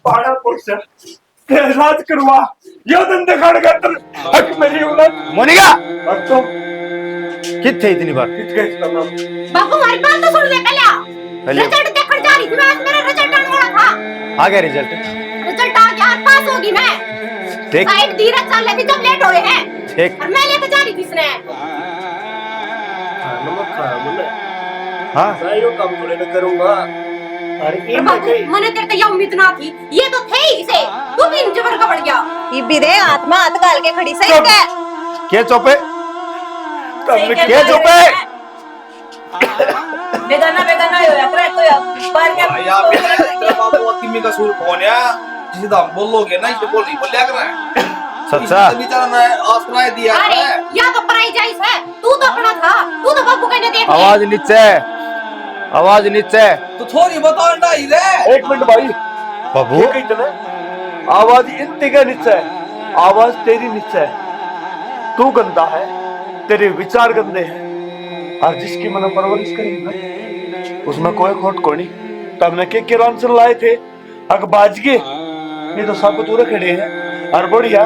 पाड़ा पोछा राज करवा यो धंधे खड़ कर हक मेरी औलाद मोनिका। और तो किथे इतनी बार किथ गए इतना बाबू हमारी बात तो सुन ले पहले। रिजल्ट देखने जा रही थी मैं, मेरा रिजल्ट आने वाला था। आ गया रिजल्ट? रिजल्ट आ गया, पास होगी मैं। देख साइड धीरज चल रही थी जब लेट हुए हैं, ठीक। और मैं लेके जा रही थी इसने। हाँ मैं यो काम थोड़े न करूंगा। अरे बाबू मैंने तेरे ये उम्मीद ना थी, ये तो थे ही इसे, तू भी इन जबर का बढ़ गया। ये भी दे आत्मा हाथ गाल के खड़ी सही है। के चुपे के चुपे बेगाना बेगाना होया करे तो पर क्या यार मेरा बाबू अतिमी का सूर कौन है, सीधा बोलोगे ना, ये बोल नहीं बोलिया कर रहा है। सच्चा बेचारा ने आश्रय दिया है। या तो पराई जाइस है, तू तो अपना था, तू तो बाबू कहने देख। आवाज नीचे, आवाज नीचे। तो थोड़ी बताओ ना इधर। एक मिनट भाई बाबू, आवाज इतनी के नीचे है, आवाज तेरी नीचे है। तू गंदा है, तेरे विचार गंदे हैं, और जिसकी मन परवरिश करेगी उसमें कोई खोट कोनी। तब ने के लांसर लाए थे अग बाज गए, ये तो सब पूरे खड़े हैं। और बढ़िया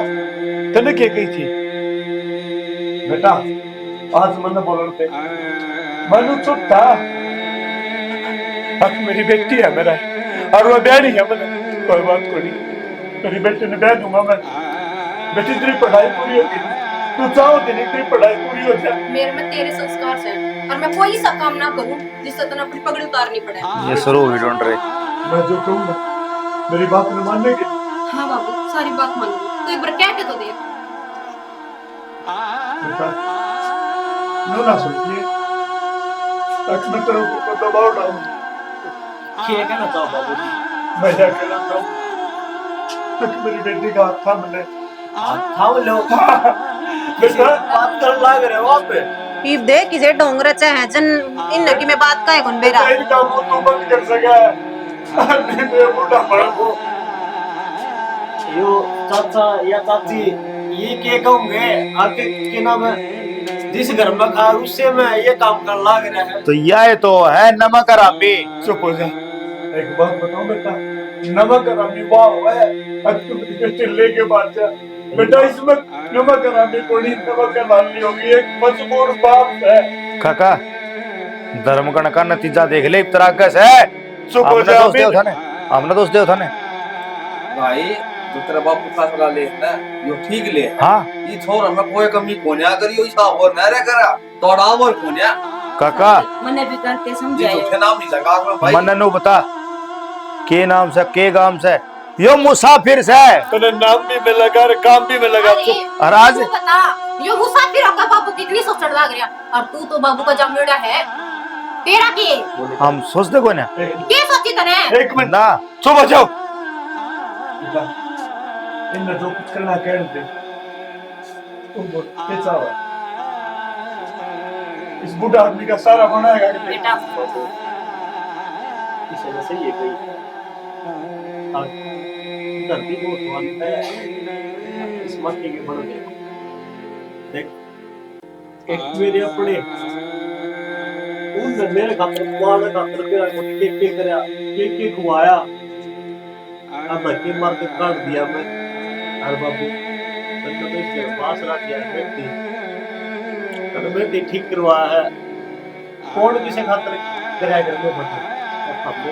तने के कही थी बेटा, आज मन बोल पे मनु चुप था। अब मेरी बेटी है मेरा, और वो ब्याह नहीं है मैंने, कोई बात कोनी, मेरी बेटी ने ब्याह दूंगा मैं। बेटी तेरी पढ़ाई पूरी होगी, तू चाहो तेरी पढ़ाई पूरी हो जाए। मेरे में तेरे संस्कार से, और मैं कोई सा काम ना करूं जिससे तने अपनी पगड़ी उतारनी पड़े। ये शुरू हुई ढूंढ रहे। मैं जो कहूंगा मेरी बात न मानने की। हाँ बाबू, सारी बात मान लूं, तो एक बार कह के तो देख। नो ना सोचिए, तक मैं तेरे ऊपर दबाव डालूं। क्या कहना चाहो बाबूजी? मैं क्या कहना चाहूँ, तक मेरी बेटी का हाथ थाम ले। थाम लो। बेटा बात कर लाग रहे हो आप पे। पीप दे किसे डोंगरा चाहे जन इन नकी में बात का है कौन बेरा। इनका मुंह तो बंद कर सका है। नहीं बूढ़ा पड़ा वो। यो चाचा या चाची ये क्या कहूँगे आपके के नाम है, जिस घर में खा उससे मैं ये काम कर लाग रहा है। तो यह तो है नमक हरामी। चुप हो जा। एक बात बताओ बेटा, नमक हरामी वाह हुआ है, अब तुम बेटे लेके बात जा। बेटा इसमें नमक हरामी कोई नमक हरामी होगी, एक मजबूर बाप है। काका धर्म गण का नतीजा देख ले, इतरागस है। चुप हो जा। हमने दोस्त देव था ने भाई जो तेरा बापू फैसला ले ना यो ठीक ले। हाँ ये छोर हमें कोई कमी कोन्या करियो, इसा और न रे करा तोड़ा और कोन्या। काका मैंने भी करके ये समझाया। झूठे नाम नहीं लगा मैं भाई। मन नु बता के नाम से के गांव से यो मुसाफिर से तूने नाम भी में लगा और काम भी में लगा। और आज तू बता, यो मुसाफिर होगा बाबू कितनी सोचड़ लाग रहा, और तू तो बाबू का जमेड़ा है। तेरा के हम सोचते को ना के सोची तने? एक मिनट ना चुप हो जाओ। इनने जो कुछ करना कह दे, तुम बोल क्या चाहो। इस बूढ़ा आदमी का सारा बनाएगा कि बेटा इसे जैसे ये कोई धरती को उठवाना है, इस मट्टी के बड़े देख एक मेरे अपने उन मेरे खातर कुआला खातर तेरा के करया के खुआया, अब धक्के मार के काट दिया मैं। अरे बाबू तो इसके पास रख दिया बेटी, अरे बेटी ठीक करवाया है, कौन किसे खातर कराया कर में बता और हमने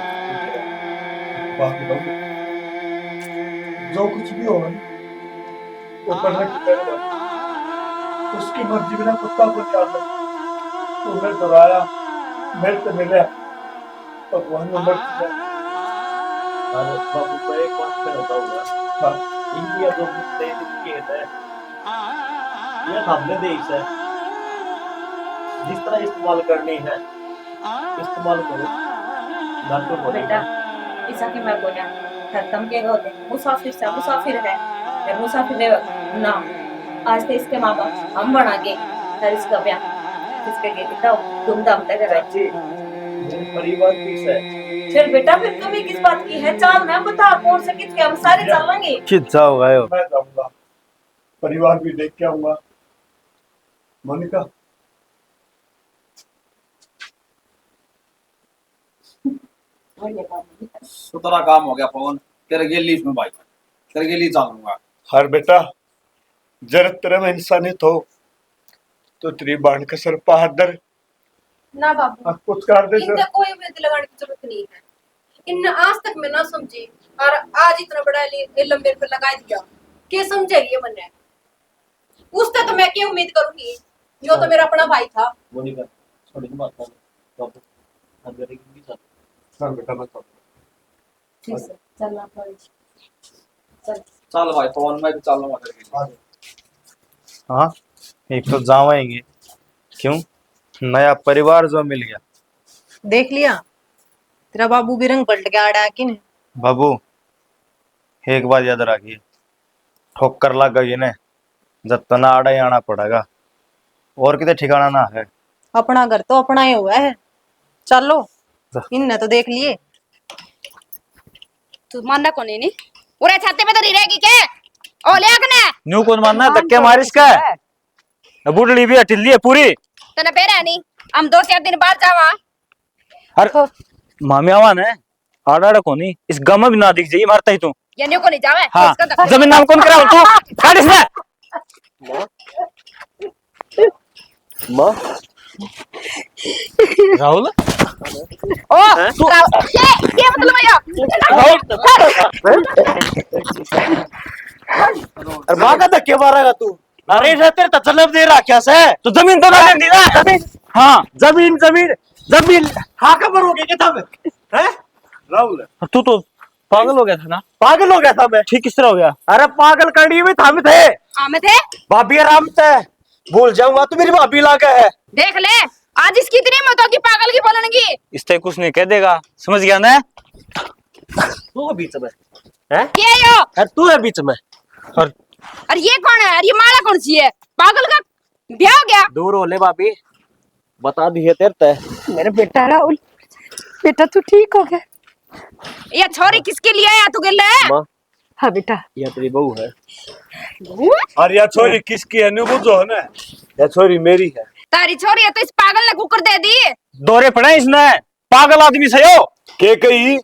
बाकी बाबू जो कुछ भी हो वो करने की तैयारी है। उसकी मर्जी बिना कुत्ता को नहीं आता। तुम्हें डराया, मेरे से मिले, भगवान ने मर्जी है। अरे बाबू मैं एक बात कहना चाहूंगा। हाँ, इंडिया जो मुद्दे खेत है ये हमने देश है, जिस तरह इस्तेमाल करनी है इस्तेमाल करो। डॉक्टर बेटा ऐसा कि मैं बोला खत्म के होते मुसाफिर से मुसाफिर है या मुसाफिर है ना। आज तो इसके माँ बाप हम बना के फिर इसका ब्याह किसके के कितना धूमधाम से कराए। मेरे परिवार किस है, फिर बेटा फिर तुम्हें किस बात की है चाल मैं बता कौन से किसके हम सारे चलेंगे। कित जाओ गए हो मैं जाऊंगा, परिवार भी देख के आऊंगा। मोनिका सुतरा काम हो गया पवन, तेरे गेली इसमें भाई, तेरे गेली चलूंगा। हर बेटा जरा तेरे में इंसानियत हो तो तेरी बाण का सर पहाड़ ना बाबू, कुछ कर दे सर। इनका कोई उम्मीद लगाने की जरूरत नहीं है। इन आज तक मैं ना समझी और आज इतना बड़ा इल्म मेरे पे लगा दिया, क्या समझेगी मैंने? उससे तो मैं क्या उम्मीद करूंगी, जो तो मेरा अपना भाई था। मोनिका छोड़ के बात कर बाबू, अंदर की चल सर बेटा बता। ठीक है चलना पड़ेगा। चल भाई पवन मैं भी चलूंगा तेरे गेली। हाँ एक तो जावाएंगे क्यों नया परिवार जो मिल गया। देख लिया तेरा बाबू भी रंग पलट के आड़ा कि नहीं। बाबू एक बात याद रखिए, ठोकर लग गई ने जब तना आड़ा ही आना पड़ेगा, और कितने ठिकाना ना है। अपना घर तो अपना ही हुआ है। चलो इनने तो देख लिए। तू मानना कौन है नी? पूरे छाते पे तो नहीं रहेगी क्या? ओ ले आकने न्यू कौन मानना धक्के मारिस का बुढ़ली भी हटिल्ली है पूरी। तने पेरा नहीं, हम 2-4 दिन बाद जावा। अरे मामी आवान है आड़ा कोनी इस गम भी ना दिख जाइए मारता ही तू ये न्यू को नहीं जावे हाँ इसका तो- जमीन नाम कौन कराओ तू काट इसने माँ राहुल ओ ये मतलब भैया अरे माँ का धक्के मारेगा तू अरे सर तेरे तसल्लुफ दे रहा क्या से तो जमीन तो ना दी ना जमीन हाँ जमीन जमीन जमीन हाँ खबर हो गई क्या था मैं हैं राहुल तू तो पागल हो गया था ना पागल हो गया था मैं ठीक किस तरह हो गया अरे पागल करनी में था में थे आमे थे भाभी आराम से भूल जाऊंगा तू मेरी भाभी ला के है देख ले आज इसकी इतनी हिम्मत होगी पागल की बोलने की इस तरह कुछ नहीं कह देगा समझ गया ना तू है बीच में हैं क्या यो अरे तू है बीच में और अरे ये कौन है अरे ये माला कौन सी है पागल का ब्याह हो गया दूर हो ले भाभी बता दिए तेरे ते मेरा बेटा राहुल, बेटा तू ठीक हो गया? ये छोरी किसके लिए आया तू गिल्ले माँ हाँ बेटा, यह तेरी बहू है अरे यह छोरी किसकी है न्यू बुझो है ना यह छोरी मेरी है तारी छोरी है तो इस पागल ने कुकर दे दी दौरे पड़े इसने पागल आदमी से हो के कही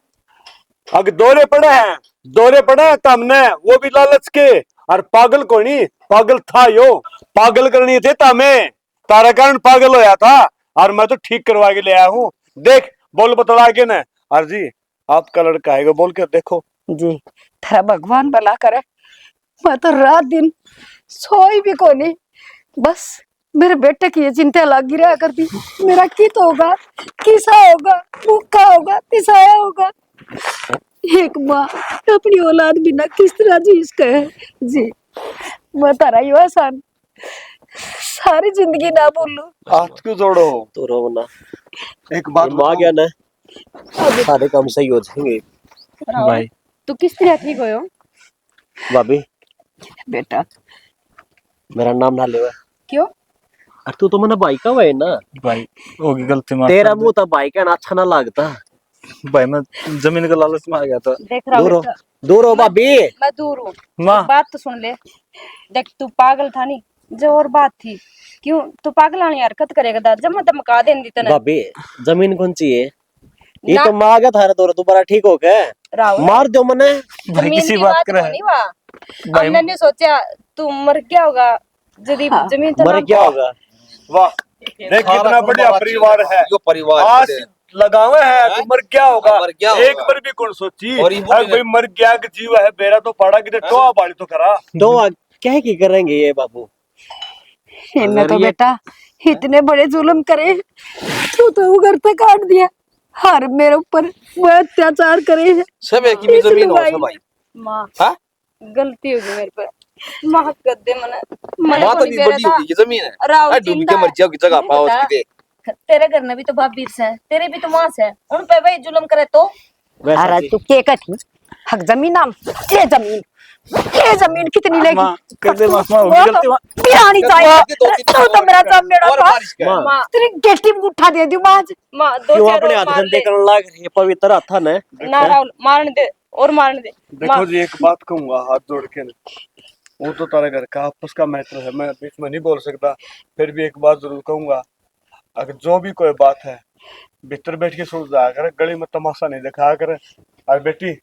अग दौरे पड़े हैं तमने वो भी लालच के और पागल कोनी पागल था यो पागल करनी थे तमे तारा कारण पागल होया था और मैं तो ठीक करवा के ले आया हूँ देख बोल बतला के ना अर्जी आपका लड़का है बोल के देखो जी तेरा भगवान भला करे। मैं तो रात दिन सोई भी को नहीं, बस मेरे बेटे की ये चिंता लगी रहा करती, मेरा कित होगा, किसा होगा, भूखा होगा, तिसाया होगा। एक माँ अपनी औलाद बिना किस तरह जी इसका है जी। मैं तारा ही आसान सारी जिंदगी ना बोलूं। हाथ क्यों जोड़ो तो रो ना एक बात माँ गया ना सारे काम सही हो जाएंगे भाई तू किस तरह ठीक हो भाभी बेटा मेरा नाम ना लेवा क्यों अरे तू तो मैंने भाई का है ना भाई होगी गलती माफ तेरा कर दे। मुंह तो भाई का ना अच्छा ना लगता भाई मैं जमीन का लालच में आ गया था देख रहा दूर हो हूँ दूर हो भाभी मैं दूर हूँ माँ बात तो सुन ले देख तू पागल था नहीं जो और बात थी क्यों तू पागल आनी हरकत करेगा दाद जब मैं धमका देन दी तने भाभी जमीन कौन सी है ये ना- तो माँ का थारा दौर दोबारा ठीक हो गया राहुल मार दो मने भाई जमीन किसी की बात बात कर रहा को है नहीं हुआ भाई हमने नहीं सोचा तू मर क्या होगा यदि हाँ। जमीन तो मर नाम क्या होगा वाह देख कितना बढ़िया परिवार है यो परिवार आज लगावे है तो मर क्या होगा मर क्या एक होगा? बार भी कौन सोची और ये अरे भाई मर गया कि जीव है बेरा तो पड़ा कि टोआ बाड़ी तो करा दो क्या की करेंगे ये बाबू इनने अगर तो ये- बेटा इतने बड़े जुल्म करे, तू तो उगरते काट दिया। हर मेरे ऊपर वो अत्याचार करे है। सब एक ही इस जमीन हो लुगाई सब भाई माँ हाँ? गलती होगी मेरे पे माफ कर दे मने माँ तो नहीं बड़ी होगी ये जमीन है राहुल डूबी जिंदा के मर जाओ की जगह नहीं पाओ बता। उसकी दे तेरे घर में भी तो भाभी है तेरे भी तो माँ है उन पे भाई जुल्म करे तो वैसा अरे जी। तू के कथी हक जमीन नाम ये जमीन कितनी लेगी? माँ, कर दे माफ, माँ, वो तो गलती माँ। बिहानी चाहिए। तू तो मेरा जमेड़ा और था, बारिश का माँ माँ तेरी गेटी में उठा दे दूं आज। माँ दो क्यों चार अपने और हाथ मार गंदे ले करने लग रही है पवित्र हाथ है ना ना राहुल मारने दे और मारने दे देखो जी एक बात कहूंगा हाथ जोड़ के ना, वो तो तारे घर का आपस का मैटर है मैं बीच में नहीं बोल सकता फिर भी एक बात जरूर कहूंगा अगर जो भी कोई बात है भीतर बैठ के सुन जाया कर गली में तमाशा नहीं दिखाया कर और बेटी मेरी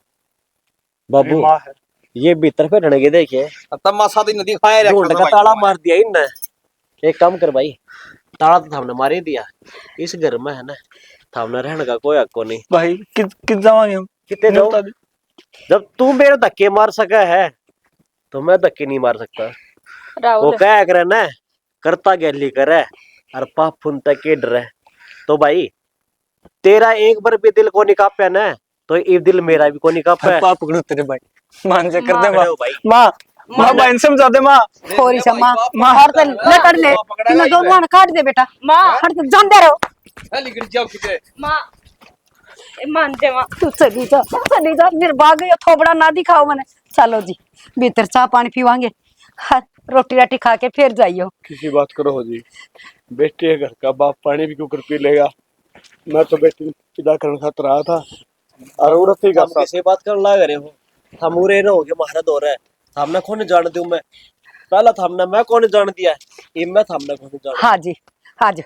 बाबू माँ है ये भीतर पे ढड़के देखिए तमाशा तो नदी खाए रे ढूंढ का ताला मार दिया इनने एक काम कर भाई ताला तो हमने मार ही दिया इस घर में है ना हमने रहने का कोई हक को नहीं भाई कित जावांगे हम कितने जाओ बता दे। जब तू मेरे धक्के मार सका है तो मैं धक्के नहीं मार सकता वो राहुल क्या करे ना करता गैली करे और पाप फुनता के डरे तो भाई तेरा एक बार भी दिल को निकापे ना तो ये दिल मेरा भी को निकापे पाप पकड़ो तेरे भाई मान से कर दे माँ भाई माँ माँ भाई समझा दे माँ थोड़ी सा माँ और तो न कर ले, इन दोनों ने काट दे बेटा। माँ हर तो जानते रहो। निकल जाओ किधर माँ मान दे माँ तू चली जा मेरे बाग ये थोबड़ा ना दिखाओ मैंने। चलो जी भीतर चाय पानी पीवांगे, हाँ, रोटी राटी खा के फिर जाइयो। किसी बात करो हो जी बेटे है घर का बाप पानी भी क्यों कर पी लेगा मैं तो बेटी विदा करने खातर आया था और औरत ही का हम किसी बात कर लग रहे हो हम उरे न हो गए महाराज हो रहा है हमने कौन जान दूं मैं पहला हमने मैं कौन जान दिया ये मैं हमने कौन जान हाँ जी आज